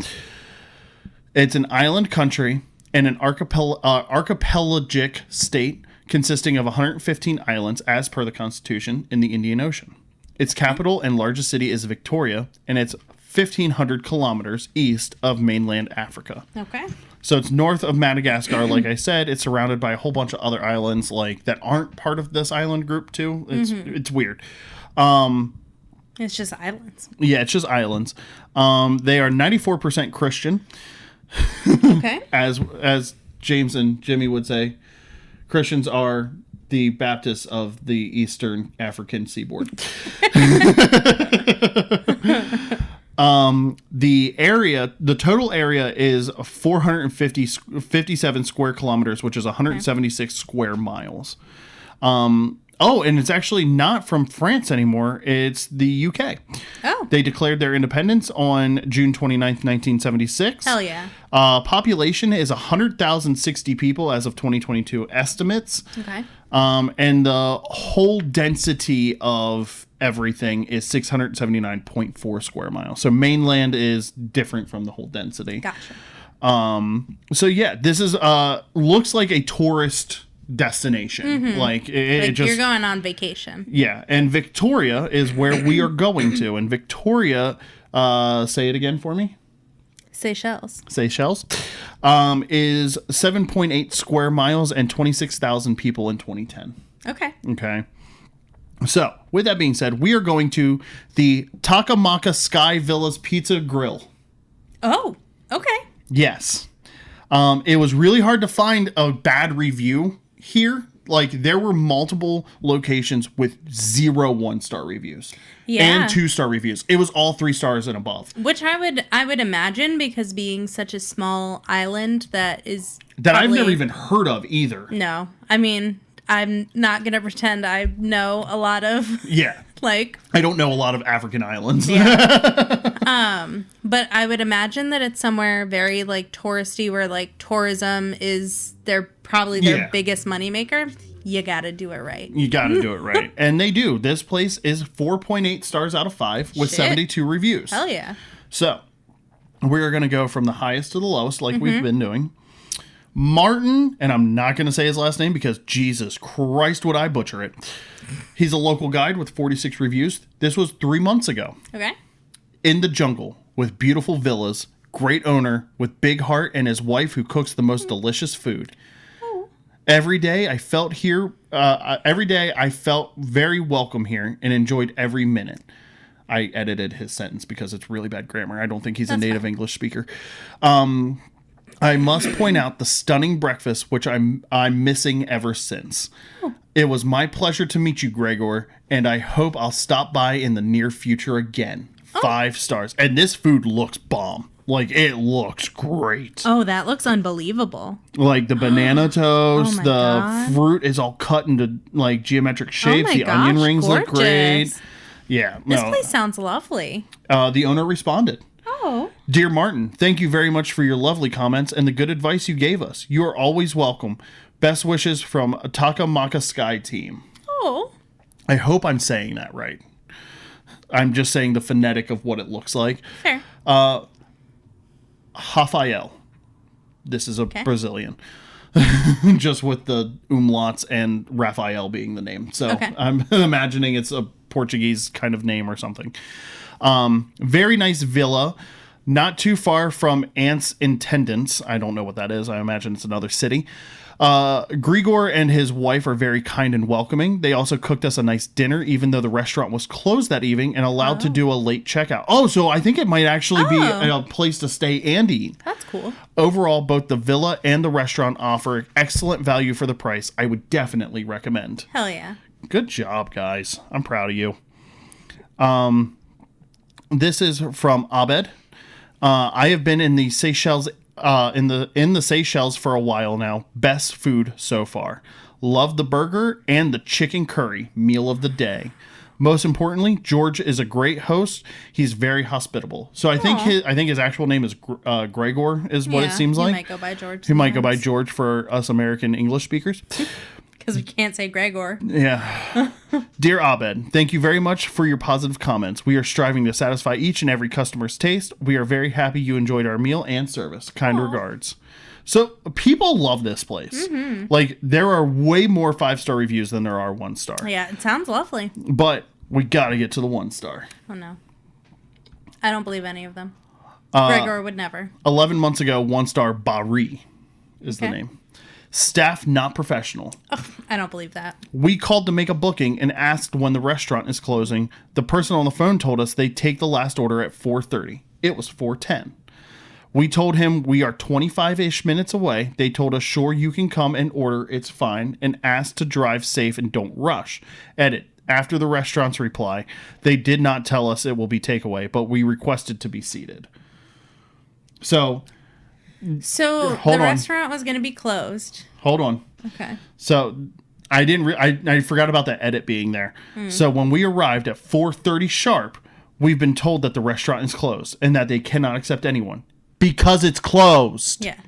S1: It's an island country and an archipelagic state consisting of 115 islands as per the Constitution in the Indian Ocean. Its capital and largest city is Victoria, and it's 1,500 kilometers east of mainland Africa.
S2: Okay.
S1: So it's north of Madagascar. Like I said, it's surrounded by a whole bunch of other islands like that aren't part of this island group too. It's weird.
S2: It's just islands.
S1: Yeah, it's just islands. They are 94% Christian.
S2: Okay.
S1: As James and Jimmy would say, Christians are the Baptists of the Eastern African seaboard. The total area is 457 square kilometers, which is 176 square miles. And it's actually not from France anymore. It's the UK.
S2: Oh.
S1: They declared their independence on June 29th, 1976.
S2: Hell yeah.
S1: Population is 100,060 people as of 2022 estimates.
S2: Okay.
S1: And the whole density of everything is 679.4 square miles. So mainland is different from the whole density.
S2: Gotcha.
S1: So yeah, this is looks like a tourist destination.
S2: Mm-hmm.
S1: Like it just,
S2: you're going on vacation.
S1: Yeah, and Victoria is where we are going to. And Victoria, say it again for me.
S2: Seychelles.
S1: Seychelles is 7.8 square miles and 26,000 people in 2010.
S2: Okay.
S1: Okay. So, with that being said, we are going to the Takamaka Sky Villas Pizza Grill.
S2: Oh, okay.
S1: Yes. It was really hard to find a bad review here. Like, there were multiple locations with 0 1-star reviews.
S2: Yeah.
S1: And 2-star reviews. It was all 3 stars and above.
S2: Which I would imagine, because being such a small island that
S1: I've never even heard of either.
S2: No. I mean, I'm not going to pretend I know a lot of...
S1: Yeah.
S2: Like...
S1: I don't know a lot of African islands.
S2: Yeah. But I would imagine that it's somewhere very, like, touristy, where, like, tourism is probably their biggest moneymaker. You got to do it right.
S1: You got to do it right. And they do. This place is 4.8 stars out of 5 with 72 reviews.
S2: Hell yeah.
S1: So, we're going to go from the highest to the lowest like we've been doing. Martin, and I'm not going to say his last name because Jesus Christ would I butcher it. He's a local guide with 46 reviews. This was 3 months ago.
S2: Okay.
S1: In the jungle with beautiful villas, great owner with big heart, and his wife who cooks the most delicious food. Oh. Every day I felt very welcome here and enjoyed every minute. I edited his sentence because it's really bad grammar. I don't think he's a native English speaker. I must point out the stunning breakfast, which I'm missing ever since. Oh. It was my pleasure to meet you, Gregor, and I hope I'll stop by in the near future again. 5 stars. And this food looks bomb. Like, it looks great.
S2: Oh, that looks unbelievable.
S1: Like, the banana toast, fruit is all cut into, like, geometric shapes. Onion rings look great. Yeah.
S2: This place sounds lovely.
S1: The owner responded.
S2: Oh.
S1: Dear Martin, thank you very much for your lovely comments and the good advice you gave us. You are always welcome. Best wishes from Takamaka Sky Team.
S2: Oh.
S1: I hope I'm saying that right. I'm just saying the phonetic of what it looks like.
S2: Fair.
S1: Rafael. This is a Brazilian. Just with the umlauts and Rafael being the name. So I'm imagining it's a Portuguese kind of name or something. Very nice villa. Not too far from Aunt's Intendance. I don't know what that is. I imagine it's another city. Grigor and his wife are very kind and welcoming. They also cooked us a nice dinner, even though the restaurant was closed that evening and allowed to do a late checkout. Oh, so I think it might actually be a place to stay and eat.
S2: That's cool.
S1: Overall, both the villa and the restaurant offer excellent value for the price. I would definitely recommend.
S2: Hell yeah.
S1: Good job, guys. I'm proud of you. This is from Abed. I have been in the Seychelles in the Seychelles for a while now. Best food so far. Love the burger and the chicken curry. Meal of the day. Most importantly, George is a great host. He's very hospitable. So I think his actual name is Gregor is what it seems like. He
S2: might go by George.
S1: He might go by George for us American English speakers.
S2: Because we can't say Gregor.
S1: Yeah. Dear Abed, thank you very much for your positive comments. We are striving to satisfy each and every customer's taste. We are very happy you enjoyed our meal and service. Kind regards. So people love this place. Mm-hmm. Like, there are way more 5-star reviews than there are 1-star.
S2: Yeah, it sounds lovely.
S1: But we got to get to the 1-star.
S2: Oh, no. I don't believe any of them. Gregor would never.
S1: 11 months ago, 1-star Bari is the name. Staff not professional.
S2: Ugh, I don't believe that.
S1: We called to make a booking and asked when the restaurant is closing. The person on the phone told us they take the last order at 4:30. It was 4:10. We told him we are 25-ish minutes away. They told us, sure, you can come and order. It's fine. And asked to drive safe and don't rush. Edit. After the restaurant's reply, they did not tell us it will be takeaway, but we requested to be seated. So
S2: the restaurant was going to be closed.
S1: Hold on.
S2: Okay.
S1: So I forgot about that edit being there. So when we arrived at 4:30 sharp, we've been told that the restaurant is closed and that they cannot accept anyone because it's closed.
S2: Yes.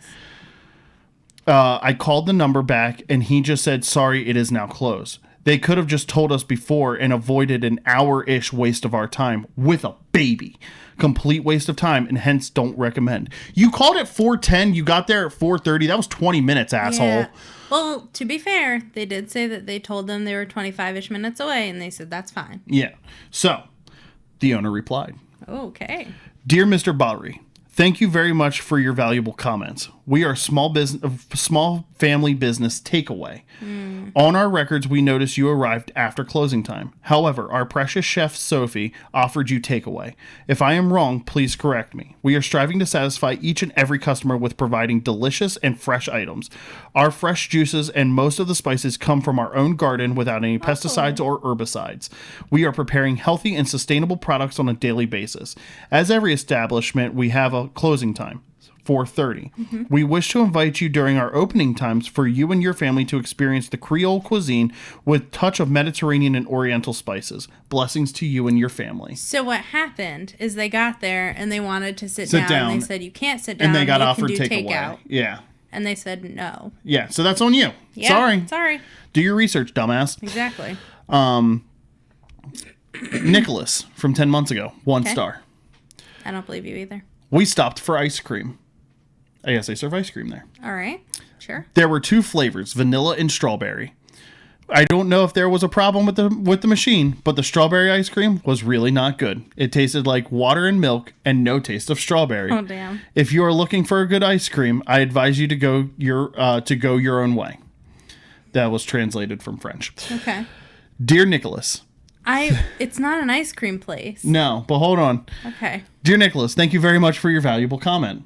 S1: I called the number back and he just said, sorry, it is now closed. They could have just told us before and avoided an hour-ish waste of our time with a baby. Complete waste of time, and hence don't recommend. You called at 4:10. You got there at 4:30. That was 20 minutes, asshole. Yeah.
S2: Well, to be fair, they did say that they told them they were 25-ish minutes away, and they said that's fine.
S1: Yeah. So, the owner replied.
S2: Okay.
S1: Dear Mr. Bottery, thank you very much for your valuable comments. We are small family business takeaway. On our records, we noticed you arrived after closing time. However, our precious chef, Sophie, offered you takeaway. If I am wrong, please correct me. We are striving to satisfy each and every customer with providing delicious and fresh items. Our fresh juices and most of the spices come from our own garden without any pesticides or herbicides. We are preparing healthy and sustainable products on a daily basis. As every establishment, we have a closing time. 4:30. We wish to invite you during our opening times for you and your family to experience the Creole cuisine with touch of Mediterranean and Oriental spices. Blessings to you and your family.
S2: So what happened is they got there and they wanted to sit down. And they said, you can't sit down.
S1: And they got offered takeaway. Yeah.
S2: And they said no.
S1: Yeah, so that's on you.
S2: Yeah, sorry.
S1: Do your research, dumbass.
S2: Exactly.
S1: Nicholas from 10 months ago, 1 star.
S2: I don't believe you either.
S1: We stopped for ice cream. I guess they serve ice cream there.
S2: All right. Sure.
S1: There were 2 flavors, vanilla and strawberry. I don't know if there was a problem with the machine, but the strawberry ice cream was really not good. It tasted like water and milk and no taste of strawberry.
S2: Oh, damn.
S1: If you are looking for a good ice cream, I advise you to go your own way. That was translated from French.
S2: Okay.
S1: Dear Nicholas.
S2: It's not an ice cream place.
S1: No, but hold on.
S2: Okay.
S1: Dear Nicholas, thank you very much for your valuable comment.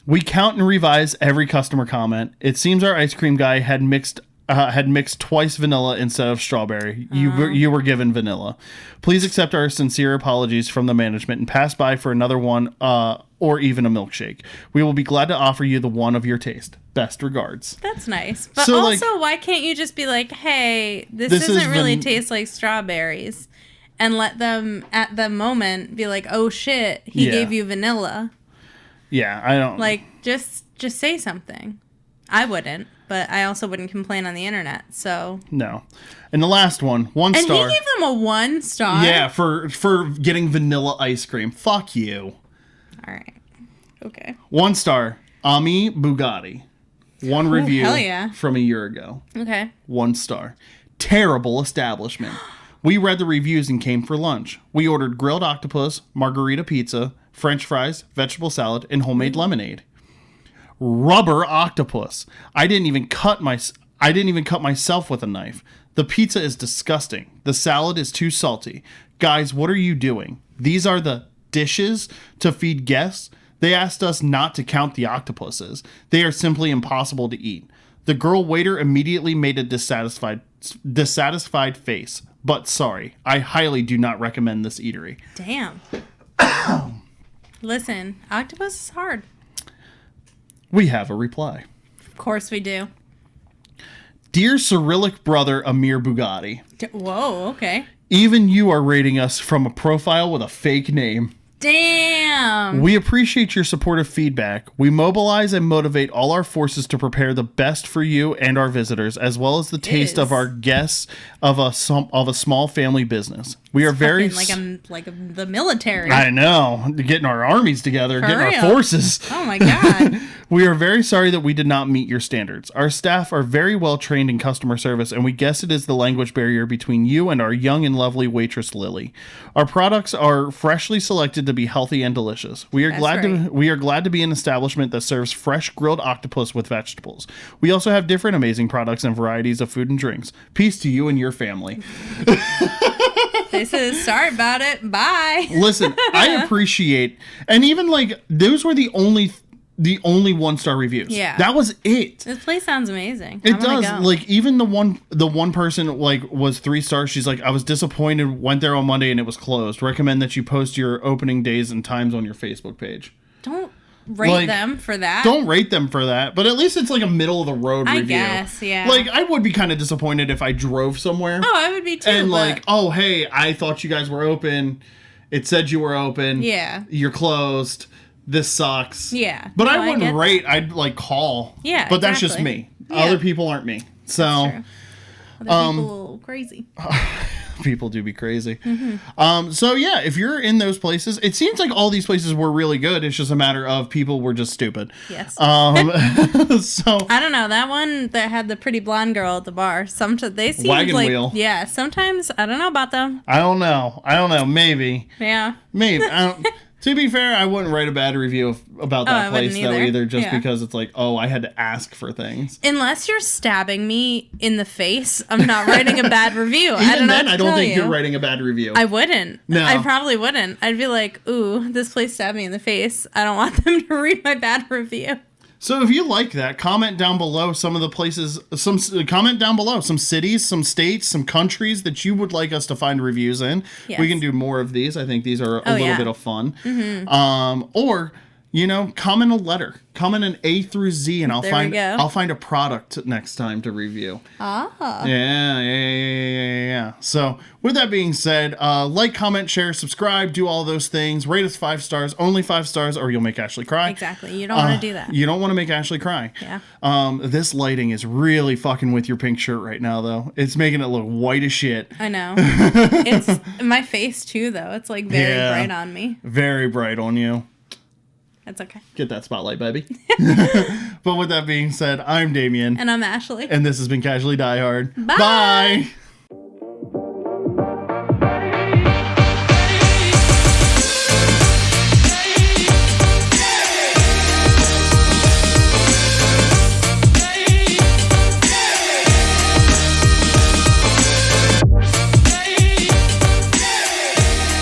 S1: We count and revise every customer comment. It seems our ice cream guy had mixed twice vanilla instead of strawberry. You were given vanilla. Please accept our sincere apologies from the management and pass by for another one or even a milkshake. We will be glad to offer you the one of your taste. Best regards.
S2: That's nice. But so, also, why can't you just be like, hey, this doesn't really taste like strawberries, and let them at the moment be like, oh shit, he gave you vanilla.
S1: Yeah, I don't...
S2: Like, just say something. I wouldn't, but I also wouldn't complain on the internet, so...
S1: No. And the last one, 1 star.
S2: And he gave them a 1 star?
S1: Yeah, for getting vanilla ice cream. Fuck you.
S2: All right. Okay.
S1: 1 star, Ami Bugatti. 1 review from a year ago.
S2: Okay.
S1: 1 star. Terrible establishment. We read the reviews and came for lunch. We ordered grilled octopus, margarita pizza, French fries, vegetable salad, and homemade lemonade. Rubber octopus. I didn't even cut myself with a knife. The pizza is disgusting. The salad is too salty. Guys, what are you doing? These are the dishes to feed guests? They asked us not to count the octopuses. They are simply impossible to eat. The girl waiter immediately made a dissatisfied face. But sorry, I highly do not recommend this eatery.
S2: Damn. Listen, octopus is hard.
S1: We have a reply.
S2: Of course we do.
S1: Dear Cyrillic brother Amir Bugatti.
S2: Whoa, okay.
S1: Even you are rating us from a profile with a fake name.
S2: Damn.
S1: We appreciate your supportive feedback. We mobilize and motivate all our forces to prepare the best for you and our visitors, as well as the taste of our guests of a small family business. We are very
S2: like the military.
S1: I know, getting our armies together, getting our forces.
S2: Oh my god.
S1: We are very sorry that we did not meet your standards. Our staff are very well trained in customer service, and we guess it is the language barrier between you and our young and lovely waitress Lily. Our products are freshly selected to be healthy and delicious. We are glad to be an establishment that serves fresh grilled octopus with vegetables. We also have different amazing products and varieties of food and drinks. Peace to you and your family.
S2: This is sorry about it. Bye.
S1: Listen, I appreciate, and even like those were the only 1-star reviews.
S2: Yeah,
S1: that was it.
S2: This place sounds amazing.
S1: It does. Like even the one person like was 3 stars. She's like, I was disappointed. Went there on Monday and it was closed. Recommend that you post your opening days and times on your Facebook page.
S2: Don't rate them for that.
S1: Don't rate them for that. But at least it's like a middle of the road review.
S2: I guess, yeah.
S1: Like I would be kind of disappointed if I drove somewhere.
S2: Oh, I would be too.
S1: And like, oh hey, I thought you guys were open. It said you were open.
S2: Yeah.
S1: You're closed. This sucks.
S2: Yeah.
S1: But I wouldn't rate. I'd like call.
S2: Yeah.
S1: But that's just me. Yeah. Other people aren't me. So.
S2: That's true. Other people a little crazy.
S1: People do be crazy. Mm-hmm. So yeah, if you're in those places, it seems like all these places were really good. It's just a matter of people were just stupid.
S2: Yes.
S1: So
S2: I don't know, that one that had the pretty blonde girl at the bar. They seem
S1: Wagon
S2: like
S1: wheel.
S2: Yeah. Sometimes I don't know about them.
S1: I don't know. Maybe.
S2: Yeah.
S1: Maybe. To be fair, I wouldn't write a bad review about that place though either, just because it's like, oh, I had to ask for things.
S2: Unless you're stabbing me in the face, I'm not writing a bad review.
S1: I don't think you're writing a bad review.
S2: I wouldn't.
S1: No.
S2: I probably wouldn't. I'd be like, ooh, this place stabbed me in the face. I don't want them to read my bad review.
S1: So if you like that, comment down below some of the places, comment down below some cities, some states, some countries that you would like us to find reviews in. Yes. We can do more of these. I think these are a little bit of fun. Mm-hmm. Or, comment a letter. Comment an A through Z, and I'll find a product next time to review.
S2: Ah.
S1: Yeah. So with that being said, like, comment, share, subscribe, do all those things. Rate us 5 stars, only 5 stars, or you'll make Ashley cry.
S2: Exactly. You don't want to do that.
S1: You don't want to make Ashley cry.
S2: Yeah.
S1: This lighting is really fucking with your pink shirt right now, though. It's making it look white as shit.
S2: I know. It's my face too, though. It's like very bright on me.
S1: Very bright on you.
S2: That's okay.
S1: Get that spotlight, baby. But with that being said, I'm Damian.
S2: And I'm Ashley.
S1: And this has been Casually Die Hard.
S2: Bye.
S1: Bye.